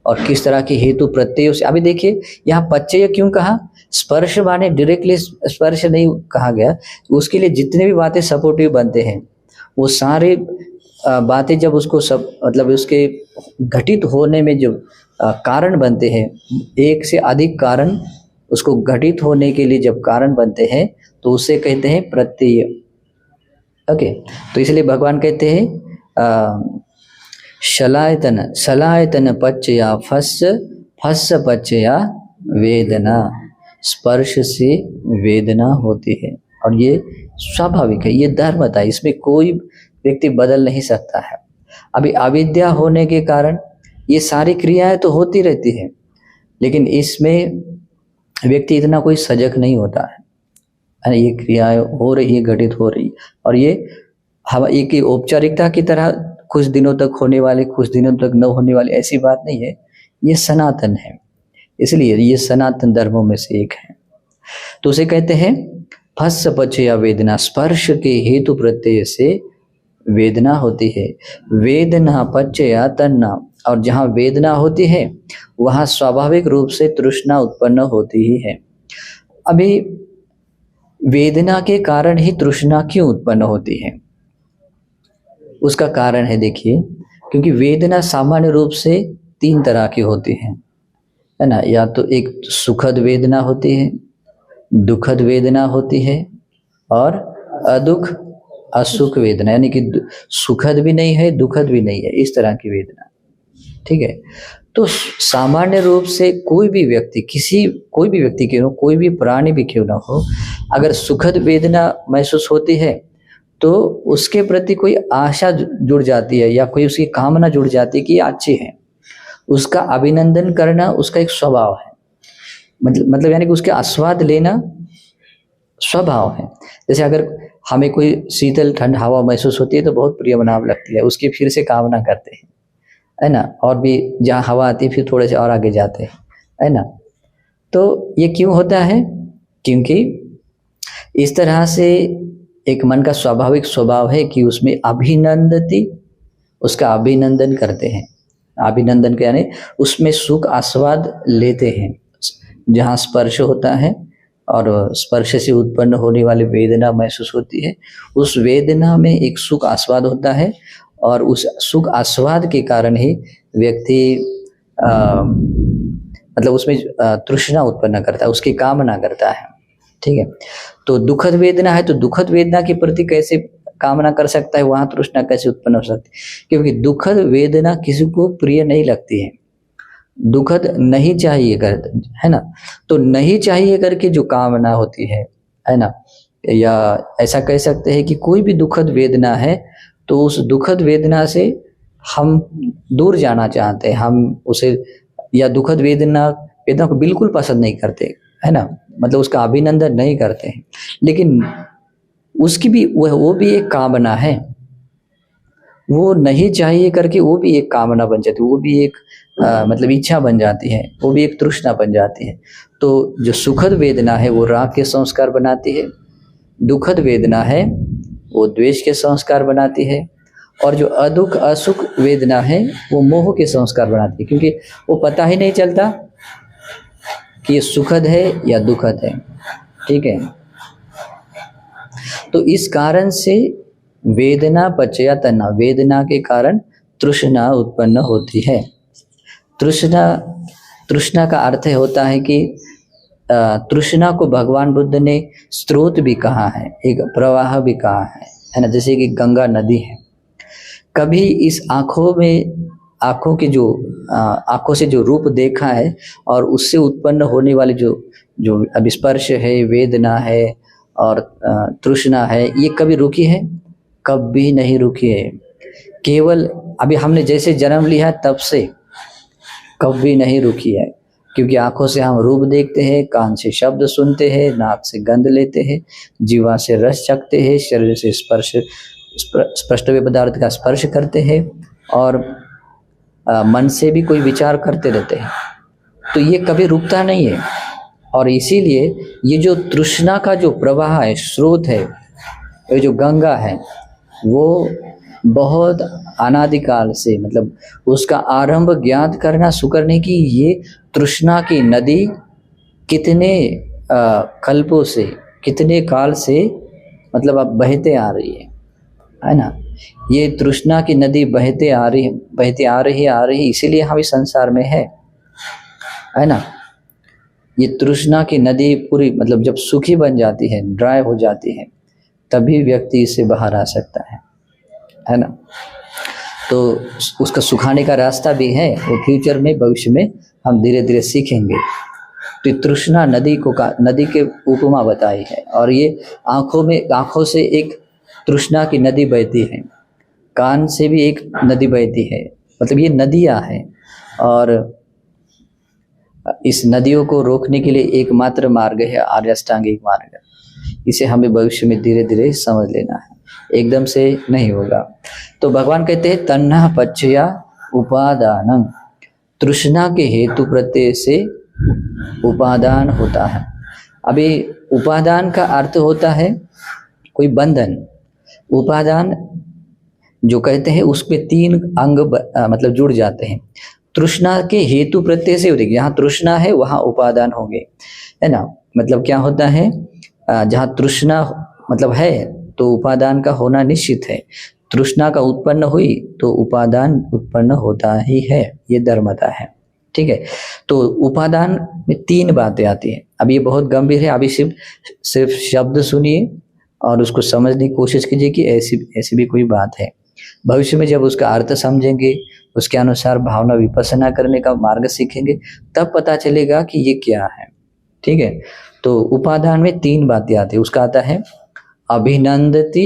Speaker 1: और किस तरह की हेतु प्रत्यय से। अभी देखिए, यहाँ पच्चय क्यों कहा? स्पर्श माने डायरेक्टली स्पर्श नहीं कहा गया, उसके लिए जितने भी बातें सपोर्टिव बनते हैं, वो सारे बातें जब उसको सब मतलब उसके घटित होने में जो कारण बनते हैं, एक से अधिक कारण उसको घटित होने के लिए जब कारण बनते हैं, तो उसे कहते हैं प्रत्यय। ओके, तो इसलिए भगवान कहते हैं शलायतन पच्चया फस्स पच्चया वेदना, स्पर्श से वेदना होती है, और ये स्वाभाविक है, ये धर्मता है, इसमें कोई व्यक्ति बदल नहीं सकता है। अभी अविद्या होने के कारण ये सारी क्रियाएं तो होती रहती है, लेकिन इसमें व्यक्ति इतना कोई सजग नहीं होता है। ये क्रियाएं हो रही है, घटित हो रही, और ये हम एक औपचारिकता की तरह कुछ दिनों तक होने वाले, कुछ दिनों तक न होने वाली, ऐसी बात नहीं है। ये सनातन है, इसलिए ये सनातन धर्मों में से एक है। तो उसे कहते हैं फस्स पच्चया वेदना, स्पर्श के हेतु प्रत्यय से वेदना होती है। वेदना पच्चया तन्ना, और जहाँ वेदना होती है वहाँ स्वाभाविक रूप से तृष्णा उत्पन्न होती ही है। अभी वेदना के कारण ही तृष्णा क्यों उत्पन्न होती है? उसका कारण है, देखिए, क्योंकि वेदना सामान्य रूप से 3 तरह की होती है ना। या तो एक सुखद वेदना होती है, दुखद वेदना होती है, और अदुख असुख वेदना, यानी कि सुखद भी नहीं है, दुखद भी नहीं है, इस तरह की वेदना। ठीक है। तो सामान्य रूप से कोई भी व्यक्ति क्यों हो, कोई भी प्राणी भी क्यों ना हो, अगर सुखद वेदना महसूस होती है, तो उसके प्रति कोई आशा जुड़ जाती है, या कोई उसकी कामना जुड़ जाती है कि ये अच्छी है, उसका अभिनंदन करना उसका एक स्वभाव है। मतलब यानी कि उसके आस्वाद लेना स्वभाव है। जैसे अगर हमें कोई शीतल ठंड हवा महसूस होती है, तो बहुत प्रिय बनाव लगती है, उसकी फिर से कामना करते हैं। है ना, और भी जहाँ हवा आती है फिर थोड़े से और आगे जाते हैं, है ना। तो ये क्यों होता है? क्योंकि इस तरह से एक मन का स्वाभाविक स्वभाव है कि उसमें अभिनंदती, उसका अभिनंदन करते हैं। अभिनंदन के यानी उसमें सुख आस्वाद लेते हैं। जहाँ स्पर्श होता है और स्पर्श से उत्पन्न होने वाली वेदना महसूस होती है, उस वेदना में एक सुख आस्वाद होता है और उस सुख आस्वाद के कारण ही व्यक्ति मतलब उसमें तृष्णा उत्पन्न करता है, उसकी कामना करता है। ठीक है, तो दुखद वेदना है तो दुखद वेदना के प्रति कैसे कामना कर सकता है, वहां तृष्णा कैसे उत्पन्न हो सकती है? क्योंकि दुखद वेदना किसी को प्रिय नहीं लगती है, दुखद नहीं चाहिए कर, है ना। तो नहीं चाहिए करके जो कामना होती है ना, या ऐसा कह सकते हैं कि कोई भी दुखद वेदना है तो उस दुखद वेदना से हम दूर जाना चाहते हैं, हम उसे, या दुखद वेदना को बिल्कुल पसंद नहीं करते, है ना, मतलब उसका अभिनंदन नहीं करते हैं। लेकिन उसकी भी वो भी एक कामना है, वो नहीं चाहिए करके वो भी एक कामना बन जाती है, वो भी एक मतलब इच्छा बन जाती है, वो भी एक तृष्णा बन जाती है। तो जो सुखद वेदना है वो राग के संस्कार बनाती है, दुखद वेदना है वो द्वेष के संस्कार बनाती है, और जो अदुख असुख वेदना है वो मोह के संस्कार बनाती है, क्योंकि वो पता ही नहीं चलता कि ये सुखद है या दुखद है। ठीक है, तो इस कारण से वेदना पचया तन्ना, वेदना के कारण तृष्णा उत्पन्न होती है। तृष्णा का अर्थ होता है कि तृष्णा को भगवान बुद्ध ने स्रोत भी कहा है, एक प्रवाह भी कहा है ना, जैसे कि गंगा नदी है। कभी इस आँखों के जो आँखों से जो रूप देखा है और उससे उत्पन्न होने वाले जो अभी स्पर्श है, वेदना है और तृष्णा है, ये कभी रुकी है? कभी नहीं रुकी है। केवल अभी हमने जैसे जन्म लिया तब से कभी नहीं रुकी है, क्योंकि आंखों से हम रूप देखते हैं, कान से शब्द सुनते हैं, नाक से गंध लेते हैं, जीवा से रस चखते हैं, शरीर से स्पष्ट पदार्थ का स्पर्श करते हैं और मन से भी कोई विचार करते रहते हैं। तो ये कभी रुकता नहीं है, और इसीलिए ये जो तृष्णा का जो प्रवाह है, स्रोत है, ये जो गंगा है, वो बहुत अनादिकाल से, मतलब उसका आरंभ ज्ञात करना शुक्र नहीं कि ये तृष्णा की नदी कितने कल्पों से, कितने काल से मतलब अब बहते आ रही है ना। ये तृष्णा की नदी बहते आ रही, इसीलिए हम इस संसार में है ना। ये तृष्णा की नदी पूरी मतलब जब सूखी बन जाती है, ड्राई हो जाती है, तभी व्यक्ति इससे बाहर आ सकता है ना। तो उसका सुखाने का रास्ता भी है, वो फ्यूचर में, भविष्य में हम धीरे धीरे सीखेंगे। तो तृष्णा नदी के उपमा बताई है, और ये आँखों से एक तृष्णा की नदी बहती है, कान से भी एक नदी बहती है, मतलब ये नदियाँ हैं। और इस नदियों को रोकने के लिए एकमात्र मार्ग है आर्य अष्टांगिक मार्ग। इसे हमें भविष्य में धीरे धीरे समझ लेना है, एकदम से नहीं होगा। तो भगवान कहते हैं तन्ना पच्चया उपादानम, तृष्णा के हेतु प्रत्यय से उपादान होता है। अभी उपादान का अर्थ होता है कोई बंधन। उपादान जो कहते हैं उसमें 3 अंग मतलब जुड़ जाते हैं। तृष्णा के हेतु प्रत्यय से, देखिए यहाँ तृष्णा है वहाँ उपादान होंगे, है ना। मतलब क्या होता है, जहाँ तृष्णा मतलब है तो उपादान का होना निश्चित है। तृष्णा का उत्पन्न हुई तो उपादान उत्पन्न होता ही है, ये धर्मता है। ठीक है, तो उपादान में 3 बातें आती हैं। अब ये बहुत गंभीर है, अभी सिर्फ शब्द सुनिए और उसको समझने की कोशिश कीजिए कि ऐसी भी कोई बात है। भविष्य में जब उसका अर्थ समझेंगे, उसके अनुसार भावना विपස්සना करने का मार्ग सीखेंगे, तब पता चलेगा कि ये क्या है। ठीक है, तो उपादान में 3 बातें आती है। उसका आता है अभिनंदति,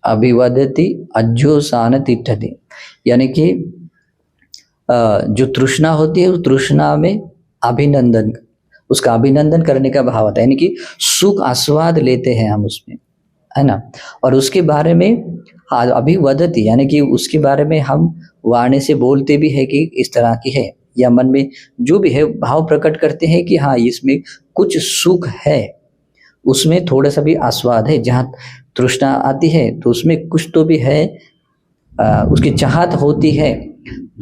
Speaker 1: अभिवदति, अज्जोसान तिष्ठति, यानी कि जो तृष्णा होती है उस तृष्णा में अभिनंदन, उसका अभिनंदन करने का भाव आता है, यानी कि सुख आस्वाद लेते हैं हम उसमें, है ना। और उसके बारे में अभिवदति, यानी कि उसके बारे में हम वाणी से बोलते भी है कि इस तरह की है, या मन में जो भी है भाव प्रकट करते हैं कि हाँ इसमें कुछ सुख है, उसमें थोड़ा सा भी आस्वाद है। जहाँ तृष्णा आती है तो उसमें कुछ तो भी है, उसकी चाहत होती है,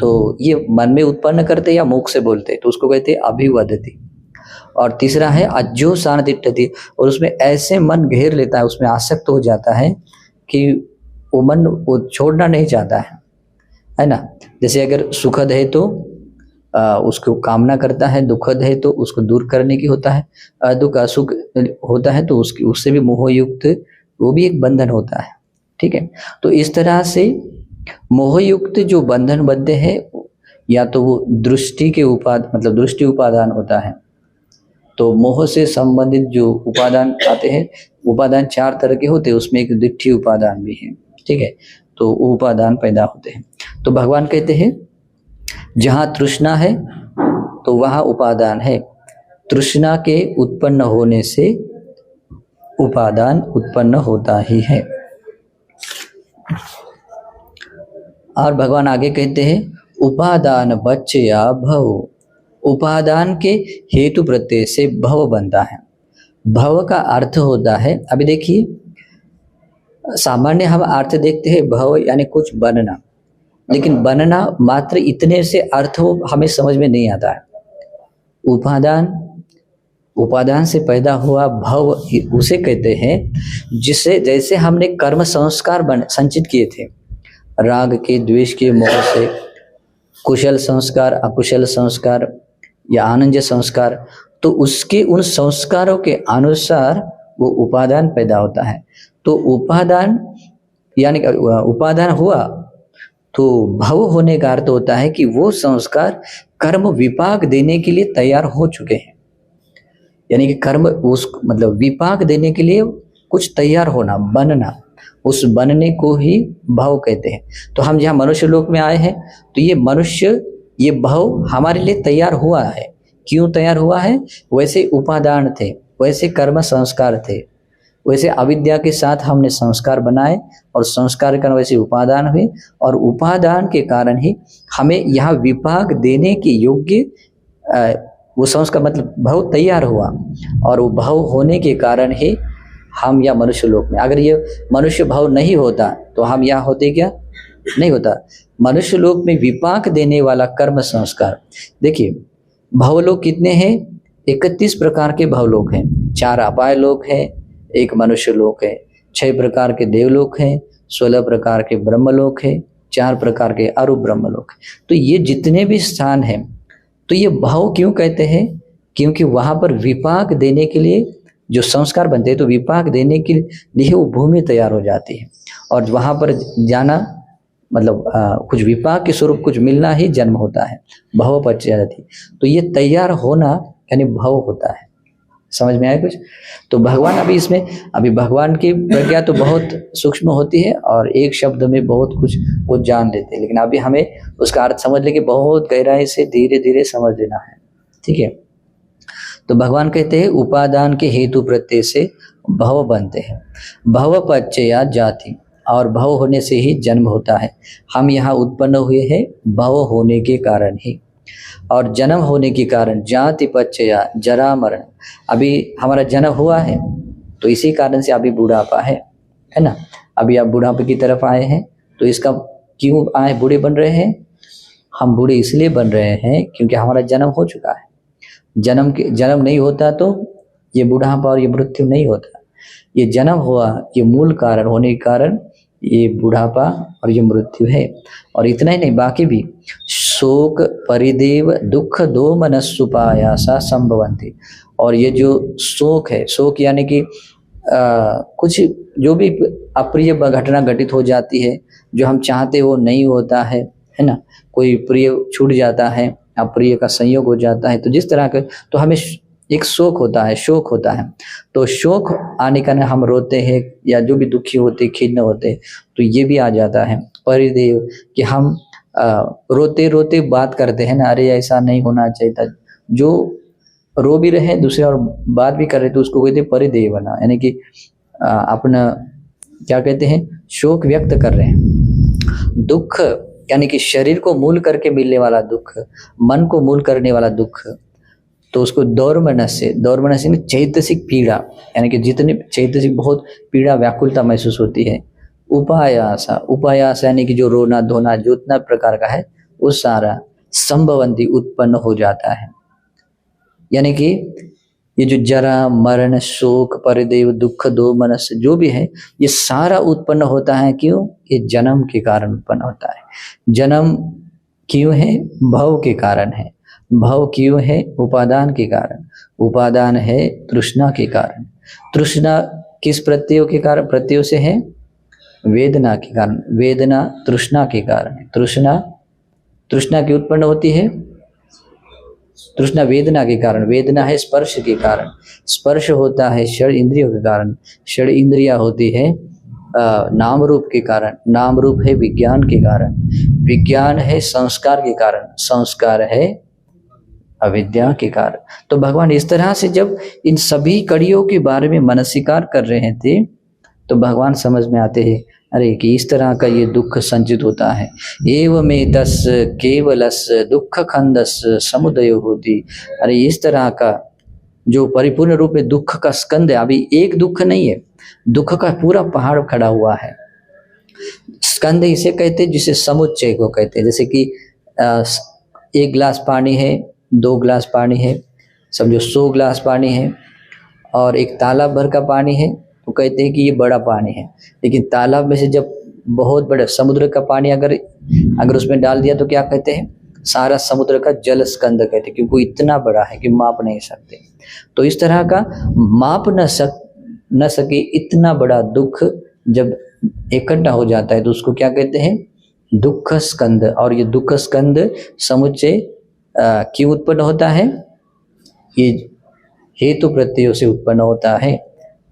Speaker 1: तो ये मन में उत्पन्न करते या मुख से बोलते, तो उसको कहते हैं अभिवदति। और तीसरा है अज्जो सानदिट्ठति, और उसमें ऐसे मन घेर लेता है, उसमें आसक्त हो जाता है कि वो मन वो छोड़ना नहीं चाहता है ना। जैसे अगर सुखद है तो उसको कामना करता है, दुखद है तो उसको दूर करने की होता है, दुख असुख होता है तो उससे भी मोहयुक्त वो भी एक बंधन होता है। ठीक है, तो इस तरह से मोहयुक्त जो बंधन बनते हैं, या तो वो दृष्टि के मतलब दृष्टि उपादान होता है। तो मोह से संबंधित जो उपादान आते हैं, उपादान 4 तरह के होते हैं, उसमें एक दिट्ठी उपादान भी है। ठीक है, तो वो उपादान पैदा होते हैं। तो भगवान कहते हैं जहाँ तृष्णा है तो वहाँ उपादान है, तृष्णा के उत्पन्न होने से उपादान उत्पन्न होता ही है। और भगवान आगे कहते हैं उपादान बच्चया भव, उपादान के हेतु प्रत्यय से भव बनता है। भव का अर्थ होता है, अभी देखिए सामान्य हम अर्थ देखते हैं भव यानी कुछ बनना, लेकिन बनना मात्र इतने से अर्थ हमें समझ में नहीं आता है। उपादान से पैदा हुआ भव उसे कहते हैं जिसे, जैसे हमने कर्म संस्कार संचित किए थे, राग के, द्वेष के, मोह से, कुशल संस्कार, अकुशल संस्कार या आनंद संस्कार, तो उसके उन संस्कारों के अनुसार वो उपादान पैदा होता है। तो उपादान यानी उपादान हुआ तो भव होने का अर्थ होता है कि वो संस्कार कर्म विपाक देने के लिए तैयार हो चुके हैं, यानी कि कर्म उस मतलब विपाक देने के लिए कुछ तैयार होना, बनना, उस बनने को ही भव कहते हैं। तो हम जहाँ मनुष्य लोक में आए हैं तो ये मनुष्य, ये भव हमारे लिए तैयार हुआ है। क्यों तैयार हुआ है? वैसे उपादान थे, वैसे कर्म संस्कार थे, वैसे अविद्या के साथ हमने संस्कार बनाए और संस्कार के कारण वैसे उपादान हुए, और उपादान के कारण ही हमें यहाँ विपाक देने के योग्य वो संस्कार मतलब भव तैयार हुआ, और वो भव होने के कारण ही हम या मनुष्य लोक में। अगर ये मनुष्य भाव नहीं होता तो हम यहाँ होते क्या? नहीं होता। मनुष्य लोक में विपाक देने वाला कर्म संस्कार, देखिए भवलोक कितने हैं? 31 प्रकार के भवलोक हैं। 4 अपाय लोक हैं, 1 मनुष्य लोक है, 6 प्रकार के देवलोक हैं, 16 प्रकार के ब्रह्मलोक है, 4 प्रकार के अरूप ब्रह्मलोक। तो ये जितने भी स्थान हैं, तो ये भाव क्यों कहते हैं? क्योंकि वहां पर विपाक देने के लिए जो संस्कार बनते हैं, तो विपाक देने के लिए वो भूमि तैयार हो जाती है, और वहां पर जाना मतलब कुछ विपाक के स्वरूप कुछ मिलना ही जन्म होता है, भव पच्चयति। तो ये तैयार होना यानी भव होता है। समझ में आया कुछ? तो भगवान अभी भगवान की प्रज्ञा तो बहुत सूक्ष्म होती है और एक शब्द में बहुत कुछ वो जान लेते हैं, लेकिन अभी हमें उसका अर्थ समझ लेके बहुत गहराई से धीरे धीरे समझ लेना है। ठीक है, तो भगवान कहते हैं उपादान के हेतु प्रत्यय से भव बनते हैं। भव पच्चया जाति, और भव होने से ही जन्म होता है। हम यहाँ उत्पन्न हुए हैं भव होने के कारण ही, और जन्म होने के कारण जाति पच्चया जरा मरण। अभी हमारा जन्म हुआ है तो इसी कारण से अभी बुढ़ापा है ना। अभी आप बुढ़ापे की तरफ आए हैं, तो इसका क्यों आए बूढ़े बन रहे हैं? हम बूढ़े इसलिए बन रहे हैं क्योंकि हमारा जन्म हो चुका है। जन्म नहीं होता तो ये बुढ़ापा और ये मृत्यु नहीं होता। ये जन्म हुआ, ये मूल कारण होने के कारण ये बुढ़ापा और ये मृत्यु है। और इतना ही नहीं, बाकी भी शोक परिदेव दुख दो मनस्सुपायासा संभवन्ति। और ये जो शोक है, शोक यानी कि कुछ जो भी अप्रिय घटना घटित हो जाती है, जो हम चाहते वो नहीं होता है ना। कोई प्रिय छूट जाता है, अप्रिय का संयोग हो जाता है, तो जिस तरह के तो हमें एक शोक होता है, शोक होता है। तो शोक आने का हम रोते हैं, या जो भी दुखी होते खिन्न होते, तो ये भी आ जाता है परिदेव, कि हम रोते रोते बात करते हैं ना, अरे ऐसा नहीं होना चाहिए था। जो रो भी रहे दूसरे और बात भी कर रहे, तो उसको कहते परिदेव बना, यानी कि अपना क्या कहते हैं, शोक व्यक्त कर रहे हैं। दुख यानी कि शरीर को मूल करके मिलने वाला दुख, मन को मूल करने वाला दुख, तो उसको दौर्मनस्य में चैतसिक पीड़ा, यानी कि जितने चैतसिक बहुत पीड़ा व्याकुलता महसूस होती है। उपायास यानी कि जो रोना धोना जो उतना प्रकार का है वो सारा संभवंती उत्पन्न हो जाता है। यानी कि ये जो जरा मरण शोक परिदेव दुख दो मनस्य जो भी है ये सारा उत्पन्न होता है। क्यों? ये जन्म के कारण उत्पन्न होता है। जन्म क्यों है? भव के कारण है। भव क्यों है? उपादान के कारण। उपादान है तृष्णा के कारण। तृष्णा किस प्रत्ययों के कारण? प्रत्ययों से है वेदना के कारण। वेदना तृष्णा के कारण है। तृष्णा की उत्पन्न होती है। तृष्णा वेदना के कारण। वेदना है स्पर्श के कारण। स्पर्श होता है षड इंद्रियों के कारण। षड इंद्रिया होती है नाम रूप के कारण। नाम रूप है विज्ञान के कारण। विज्ञान है संस्कार के कारण। संस्कार है अविद्या के कारण। तो भगवान इस तरह से जब इन सभी कड़ियों के बारे में मनसीकार कर रहे थे तो भगवान समझ में आते हैं, अरे कि इस तरह का ये दुख संचित होता है। एवमेतस् केवलस दुख खंदस समुदय होती। अरे इस तरह का जो परिपूर्ण रूप में दुख का स्कंद है, अभी एक दुख नहीं है, दुख का पूरा पहाड़ खड़ा हुआ है। स्कंद इसे कहते हैं जिसे समुच्चय को कहते हैं। जैसे कि एक गिलास पानी है, 2 गिलास पानी है, समझो 100 गिलास पानी है, और एक तालाब भर का पानी है तो कहते हैं कि ये बड़ा पानी है। लेकिन तालाब में से जब बहुत बड़ा समुद्र का पानी अगर उसमें डाल दिया तो क्या कहते हैं? सारा समुद्र का जल स्कंद कहते हैं, क्योंकि इतना बड़ा है कि माप नहीं सकते। तो इस तरह का माप न सके इतना बड़ा दुख जब इकट्ठा हो जाता है तो उसको क्या कहते हैं? दुख स्कंद। और ये दुख स्कंद समुच्चय क्यों उत्पन्न होता है? ये हेतु प्रत्ययों से उत्पन्न होता है।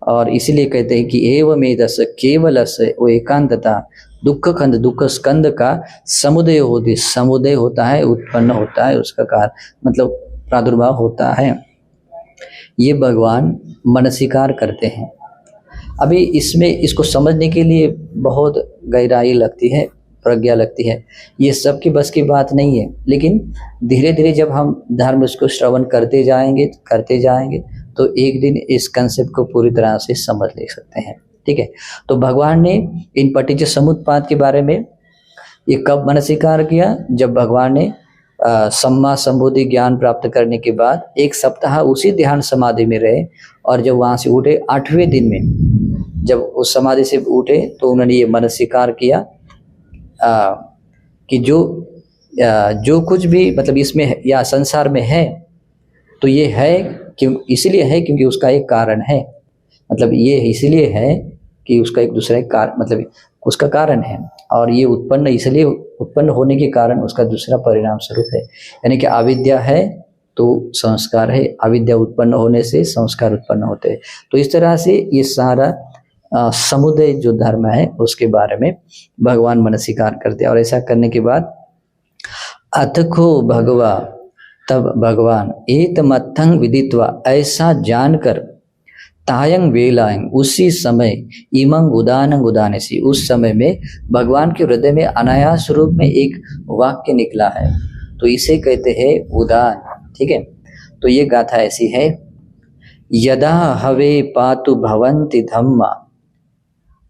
Speaker 1: और इसीलिए कहते हैं कि एवमेतस केवलस वो एकांतता दुख खंड दुख स्कंद का समुदय होता है, उत्पन्न होता है, उसका कारण मतलब प्रादुर्भाव होता है। ये भगवान मनसीकार करते हैं। अभी इसमें इसको समझने के लिए बहुत गहराई लगती है, प्रज्ञा लगती है। ये सबकी बस की बात नहीं है, लेकिन धीरे धीरे जब हम धर्म इसको श्रवण करते जाएंगे तो एक दिन इस कंसेप्ट को पूरी तरह से समझ ले सकते हैं। ठीक है, तो भगवान ने इन पटिज समुत्पाद के बारे में ये कब मनसीकार किया? जब भगवान ने सम्मा संबोधि ज्ञान प्राप्त करने के बाद 1 सप्ताह उसी ध्यान समाधि में रहे, और जब वहाँ से उठे 8वें दिन में जब उस समाधि से उठे तो उन्होंने ये मनसीकार किया कि जो कुछ भी मतलब इसमें या संसार में है तो ये है क्यों? इसलिए है क्योंकि उसका एक कारण है। मतलब ये इसलिए है कि उसका एक दूसरा कारण मतलब उसका कारण है, और ये इसलिए उत्पन्न होने के कारण उसका दूसरा परिणाम स्वरूप है। यानी कि अविद्या है तो संस्कार है, अविद्या उत्पन्न होने से संस्कार उत्पन्न होते हैं। तो इस तरह से ये सारा समुदय जो धर्म है उसके बारे में भगवान मनसीकार करते हैं। और ऐसा करने के बाद अथको भगवा, तब भगवान एतमत्थं विदित्वा ऐसा जानकर तायंग वेलायंग उसी समय इमंग उदानंग उदानेसी उस समय में भगवान के हृदय में अनायास रूप में एक वाक्य निकला है, तो इसे कहते हैं उदान। ठीक है, तो ये गाथा ऐसी है, यदा हवे पातु भवन्ति धम्मा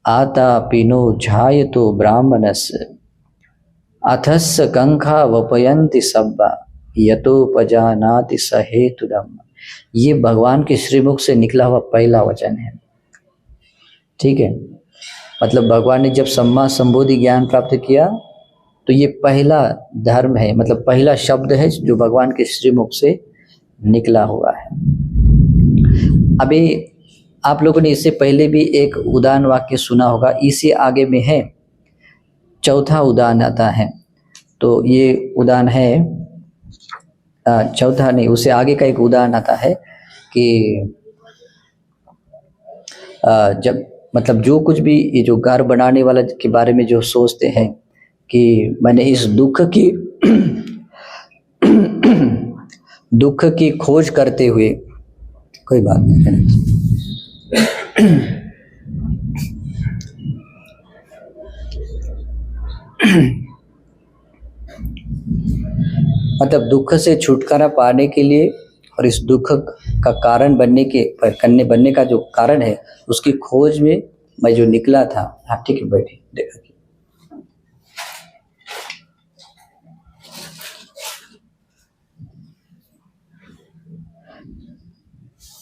Speaker 1: आता पिनो झायतो ब्राह्मणस अथस्य कंखा वपयन्ति सब्बा यतोपजानाति सहेतुदम। ये भगवान के श्रीमुख से निकला हुआ पहला वचन है। ठीक है, मतलब भगवान ने जब सम्मा संबोधि ज्ञान प्राप्त किया तो ये पहला धर्म है, मतलब पहला शब्द है जो भगवान के श्रीमुख से निकला हुआ है। अभी आप लोगों ने इससे पहले भी एक उदान वाक्य सुना होगा, इसी आगे में है, चौथा उदान आता है। तो ये उदान है चौथा नहीं, उससे आगे का एक उदाहरण आता है कि जब मतलब जो कुछ भी ये जो घर बनाने वाला के बारे में जो सोचते हैं कि मैंने इस दुख की खोज करते हुए, कोई बात नहीं मतलब दुख से छुटकारा पाने के लिए और इस दुख का कारण बनने का जो कारण है उसकी खोज में मैं जो निकला था। हाँ ठीक है, बैठिए, देखा।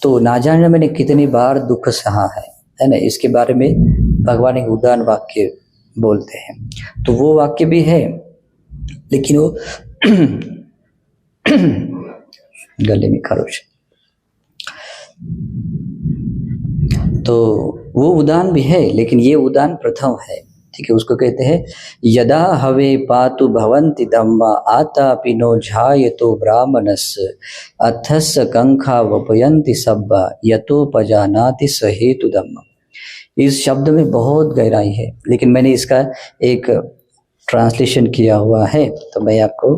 Speaker 1: तो ना जाने मैंने कितनी बार दुख सहा है ना। इसके बारे में भगवान एक उदाहरण वाक्य बोलते हैं। तो वो वाक्य भी है, लेकिन वो गले में खरोच, तो वो उदाहरण भी है, लेकिन ये उदाहरण प्रथम है। ठीक है, उसको कहते हैं यदा हवे पातु भवन्ति धम्मा आतापि नो झायतो ब्राह्मणस् अथस कंखा वपयन्ति सब्बा यतोपजानाति स हेतु धम्म। इस शब्द में बहुत गहराई है, लेकिन मैंने इसका एक ट्रांसलेशन किया हुआ है, तो मैं आपको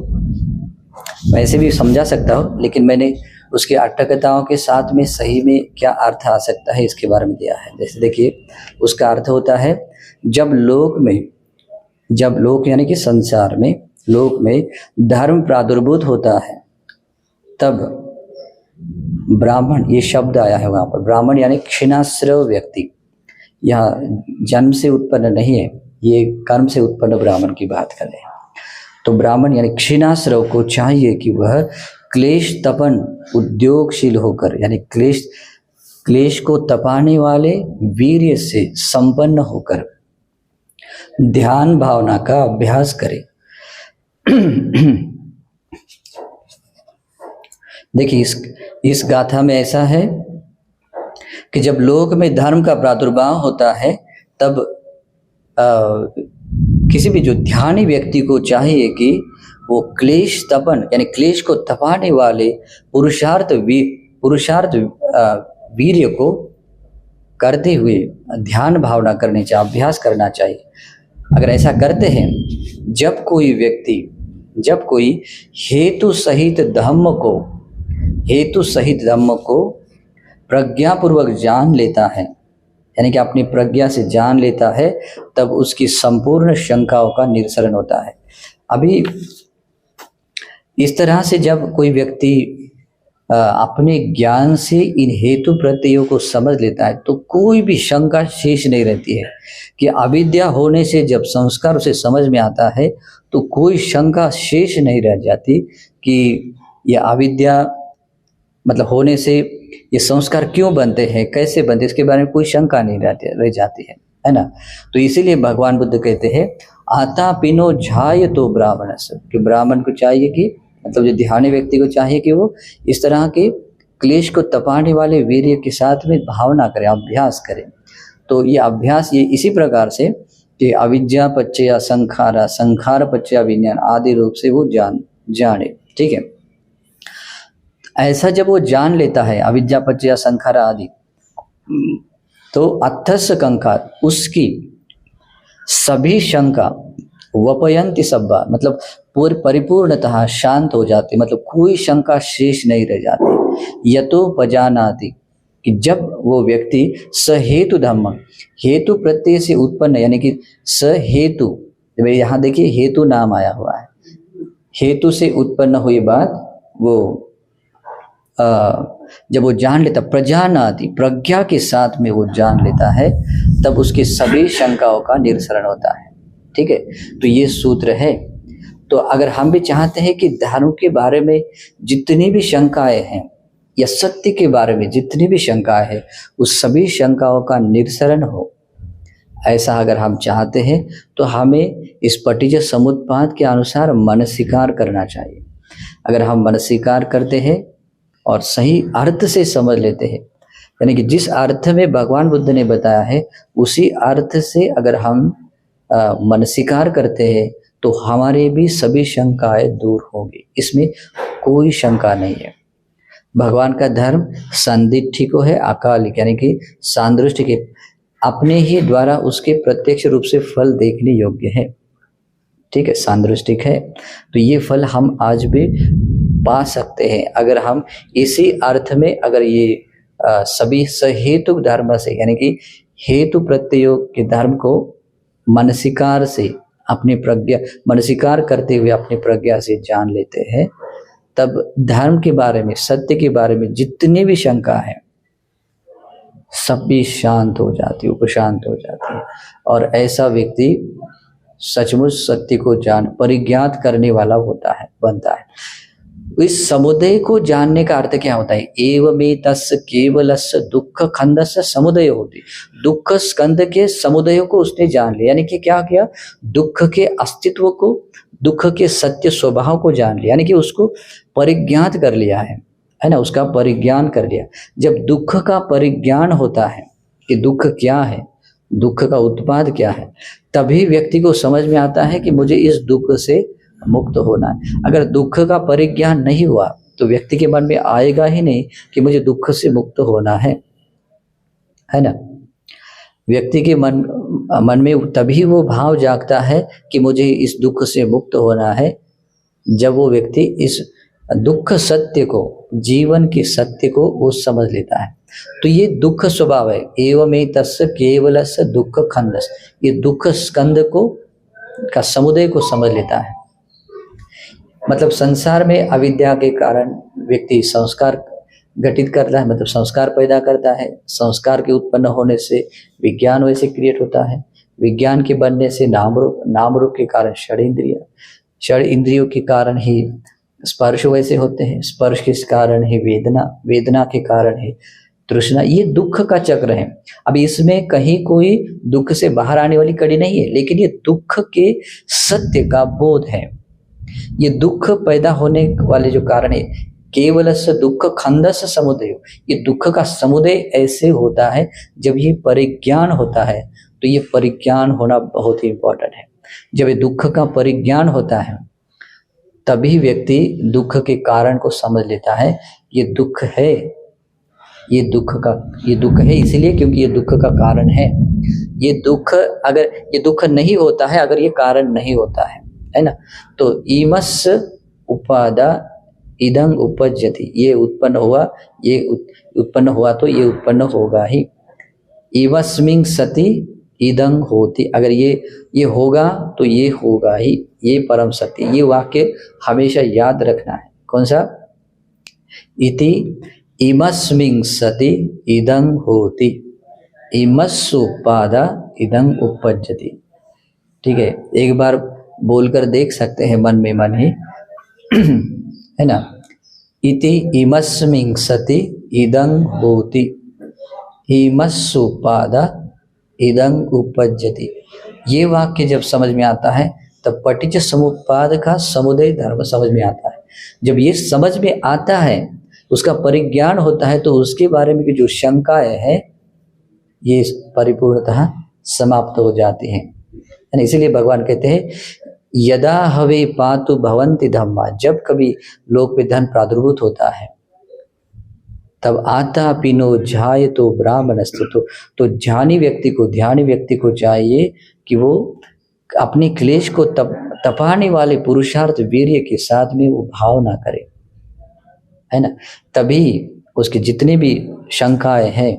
Speaker 1: वैसे भी समझा सकता हूँ, लेकिन मैंने उसके अटकताओं के साथ में सही में क्या अर्थ आ सकता है इसके बारे में दिया है। जैसे देखिए, उसका अर्थ होता है जब लोक यानी कि संसार में, लोक में धर्म प्रादुर्भूत होता है, तब ब्राह्मण, ये शब्द आया है वहाँ पर, ब्राह्मण यानी क्षीणाश्रव व्यक्ति, यहाँ जन्म से उत्पन्न नहीं है, ये कर्म से उत्पन्न ब्राह्मण की बात कर रहे हैं। तो ब्राह्मण यानी क्षीणाश्रव को चाहिए कि वह क्लेश तपन उद्योगशील होकर, यानी क्लेश को तपाने वाले वीर्य से संपन्न होकर ध्यान भावना का अभ्यास करे। देखिए, इस गाथा में ऐसा है कि जब लोक में धर्म का प्रादुर्भाव होता है, तब किसी भी जो ध्यानी व्यक्ति को चाहिए कि वो क्लेश तपन यानी क्लेश को तपाने वाले पुरुषार्थ वीर्य को करते हुए ध्यान भावना करनी चाहिए, अभ्यास करना चाहिए। अगर ऐसा करते हैं, जब कोई हेतु सहित धम्म को प्रज्ञापूर्वक जान लेता है, यानी कि अपनी प्रज्ञा से जान लेता है, तब उसकी संपूर्ण शंकाओं का निरसन होता है। अभी इस तरह से जब कोई व्यक्ति अपने ज्ञान से इन हेतु प्रत्ययों को समझ लेता है, तो कोई भी शंका शेष नहीं रहती है कि अविद्या होने से जब संस्कार उसे समझ में आता है, तो कोई शंका शेष नहीं रह जाती कि यह अविद्या मतलब होने से ये संस्कार क्यों बनते हैं, कैसे बनते, इसके बारे में कोई शंका नहीं रह जाती है ना। तो इसीलिए भगवान बुद्ध कहते हैं आता पिनो झाय तो ब्राह्मण, कि ब्राह्मण को चाहिए कि, मतलब जो ध्यानी व्यक्ति को चाहिए कि वो इस तरह के क्लेश को तपाने वाले वीर्य के साथ में भावना करे, अभ्यास करे। तो ये अभ्यास ये इसी प्रकार से कि अविद्या पच्चया संखारा, संखार पच्चया विज्ञान आदि रूप से वो जाने। ठीक है, ऐसा जब वो जान लेता है अविद्या पच्चया संखारा आदि, तो अथस कंका, उसकी सभी शंका वपयंति सब्बा, मतलब परिपूर्णतः शांत हो जाती, मतलब कोई शंका शेष नहीं रह जाती। यतोपजानाति, कि जब वो व्यक्ति सहेतु धम्म, हेतु प्रत्यय से उत्पन्न, यानी कि सहेतु, यहाँ देखिए हेतु नाम आया हुआ है, हेतु से उत्पन्न हुई बात वो जब वो जान लेता, प्रजानाति, प्रज्ञा के साथ में वो जान लेता है, तब उसकी सभी शंकाओं का निरसन होता है। ठीक है, तो ये सूत्र है। तो अगर हम भी चाहते हैं कि धर्म के बारे में जितनी भी शंकाएं हैं या सत्य के बारे में जितनी भी शंकाएं हैं, उस सभी शंकाओं का निरसन हो, ऐसा अगर हम चाहते हैं, तो हमें इस पटिज समुत्पाद के अनुसार मनसीकार करना चाहिए। अगर हम मनसीकार करते हैं और सही अर्थ से समझ लेते हैं, यानी कि जिस अर्थ में भगवान बुद्ध ने बताया है उसी अर्थ से अगर हम मनसीकार करते हैं, तो हमारे भी सभी शंकाएं दूर होंगी, इसमें कोई शंका नहीं है। भगवान का धर्म संदिग्ध को है, अकालिक यानी कि सांदृष्टिक, अपने ही द्वारा उसके प्रत्यक्ष रूप से फल देखने योग्य है। ठीक है, सांदृष्टिक है, तो ये फल हम आज भी पा सकते हैं अगर हम इसी अर्थ में, अगर ये सभी सहेतुक धर्म से, यानी कि हेतु प्रत्ययों के धर्म को मनसीकार से, अपनी प्रज्ञा मनसीकार करते हुए अपनी प्रज्ञा से जान लेते हैं, तब धर्म के बारे में, सत्य के बारे में जितनी भी शंका है सब भी शांत हो जाती है, उपशांत हो जाती है। और ऐसा व्यक्ति सचमुच सत्य को जान परिज्ञात करने वाला होता है, बनता है। इस समुदय को जानने का अर्थ क्या होता है? एवमेतस्य केवलस्य दुख खंडस्य समुदय होती, दुख स्कंद के समुदय को उसने जान लिया। यानी कि क्या किया? दुख के अस्तित्व को, दुख के सत्य स्वभाव को जान लिया, यानी कि उसको परिज्ञात कर लिया है ना, उसका परिज्ञान कर लिया। जब दुख का परिज्ञान होता है कि दुख क्या है, दुख का उत्पाद क्या है, तभी व्यक्ति को समझ में आता है कि मुझे इस दुख से मुक्त होना है। अगर दुख का परिज्ञान नहीं हुआ तो व्यक्ति के मन में आएगा ही नहीं कि मुझे दुख से मुक्त होना है ना। व्यक्ति के मन में तभी वो भाव जागता है कि मुझे इस दुख से मुक्त होना है जब वो व्यक्ति इस दुख सत्य को, जीवन के सत्य को वो समझ लेता है। तो ये दुख स्वभाव है। एवमेतस्य केवलस्य दुख खंडस्य, ये दुख स्कंद को का समुदय को समझ लेता है। मतलब संसार में अविद्या के कारण व्यक्ति संस्कार गठित करता है, मतलब संस्कार पैदा करता है। संस्कार के उत्पन्न होने से विज्ञान वैसे क्रिएट होता है, विज्ञान के बनने से नाम रूप के कारण षड इंद्रियों के कारण ही स्पर्श वैसे होते हैं, स्पर्श के कारण ही वेदना के कारण ही तृष्णा। ये दुख का चक्र है। अब इसमें कहीं कोई दुख से बाहर आने वाली कड़ी नहीं है, लेकिन ये दुख के सत्य का बोध है। ये दुख पैदा होने वाले जो कारण है, केवलस्य दुख खंडस्य समुदय, ये दुख का समुदय ऐसे होता है जब ये परिज्ञान होता है। तो ये परिज्ञान होना बहुत ही इंपॉर्टेंट है। जब ये दुख का परिज्ञान होता है तभी व्यक्ति दुख के कारण को समझ लेता है। ये दुख है, ये दुख है इसलिए क्योंकि ये दुख का कारण है। ये दुख, अगर ये दुख नहीं होता है, अगर ये कारण नहीं होता है ना, तो ईमस् उपादा इदं उपज्यति, ये उत्पन्न हुआ तो ये उत्पन्न होगा ही। इवस्मिन् सति इदं होति, अगर ये होगा तो ये होगा ही, ये परम सत्य। ये वाक्य हमेशा याद रखना है। कौन सा? इति इमस्मिन् सति इदं होति, इमस्सुपादा इदं उपज्यति। ठीक है, एक बार बोलकर देख सकते हैं मन में मन ही, है ना। इति इमस्मिन् सति इदं होति, इमस्सुपादा इदं उपज्यति। ये वाक्य जब समझ में आता है तब पटिज समुत्पाद का समुदय धर्म समझ में आता है। जब ये समझ में आता है, उसका परिज्ञान होता है, तो उसके बारे में जो शंकाएं हैं ये परिपूर्णतः समाप्त हो जाती हैं। इसीलिए भगवान कहते हैं यदा हवे पातु भवन्ति धम्मा, जब कभी लोक में धन प्रादुर्भूत होता है तब आता पिनो झाय तो ब्राह्मणस्तु, तो ध्यानी व्यक्ति को चाहिए कि वो अपने क्लेश को तपाने वाले पुरुषार्थ वीर्य के साथ में वो भावना करे, है ना। तभी उसके जितने भी शंकाएं हैं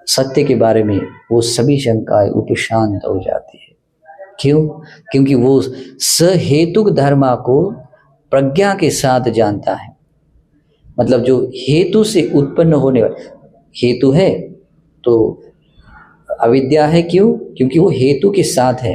Speaker 1: सत्य के बारे में, वो सभी शंकाएं उपशांत हो जाती है। क्यों? क्योंकि वो सहेतुक धर्म को प्रज्ञा के साथ जानता है। मतलब जो हेतु से उत्पन्न होने वाले, हेतु है तो अविद्या है। क्यों? क्योंकि वो हेतु के साथ है।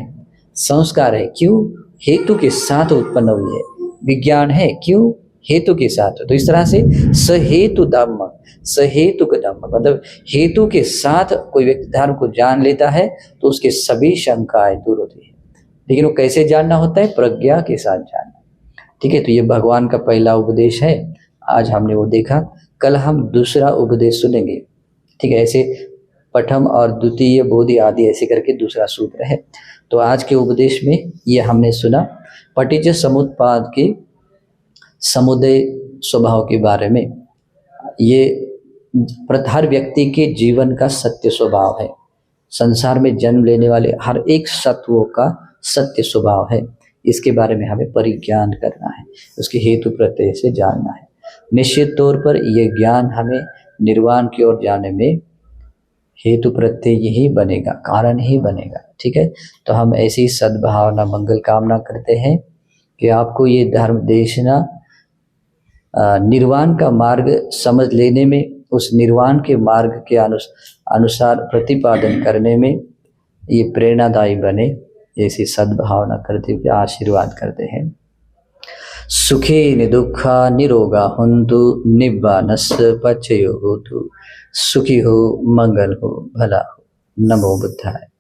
Speaker 1: संस्कार है, क्यों? हेतु के साथ उत्पन्न हुई है। विज्ञान है, क्यों? हेतु के साथ। तो इस तरह से सहेतु धम्म, सहेतुक धम्म, मतलब हेतु के साथ कोई व्यक्ति धर्म को जान लेता है तो उसके सभी शंकाएं दूर होती है। लेकिन वो कैसे जानना होता है? प्रज्ञा के साथ जानना। ठीक है, तो ये भगवान का पहला उपदेश है। आज हमने वो देखा, कल हम दूसरा उपदेश सुनेंगे। ठीक है, ऐसे प्रथम और द्वितीय बोधि आदि ऐसे करके दूसरा सूत्र है। तो आज के उपदेश में ये हमने सुना पटिज समुत्पाद के समुदय स्वभाव के बारे में। ये हर व्यक्ति के जीवन का सत्य स्वभाव है। संसार में जन्म लेने वाले हर एक सत्वों का सत्य स्वभाव है। इसके बारे में हमें परिज्ञान करना है, उसके हेतु प्रत्यय से जानना है। निश्चित तौर पर यह ज्ञान हमें निर्वाण की ओर जाने में हेतु प्रत्यय ही बनेगा, कारण ही बनेगा। ठीक है, तो हम ऐसी सद्भावना मंगल कामना करते हैं कि आपको ये धर्म देशना निर्वाण का मार्ग समझ लेने में, उस निर्वाण के मार्ग के अनुसार प्रतिपादन करने में ये प्रेरणादायी बने, ऐसी सद्भावना करते हुए आशीर्वाद करते हैं। सुखे निदुखा निरोगा हुन्तु निब्बानस् पचयो होतु। सुखी हो, मंगल हो, भला हो। नमो बुद्धाय।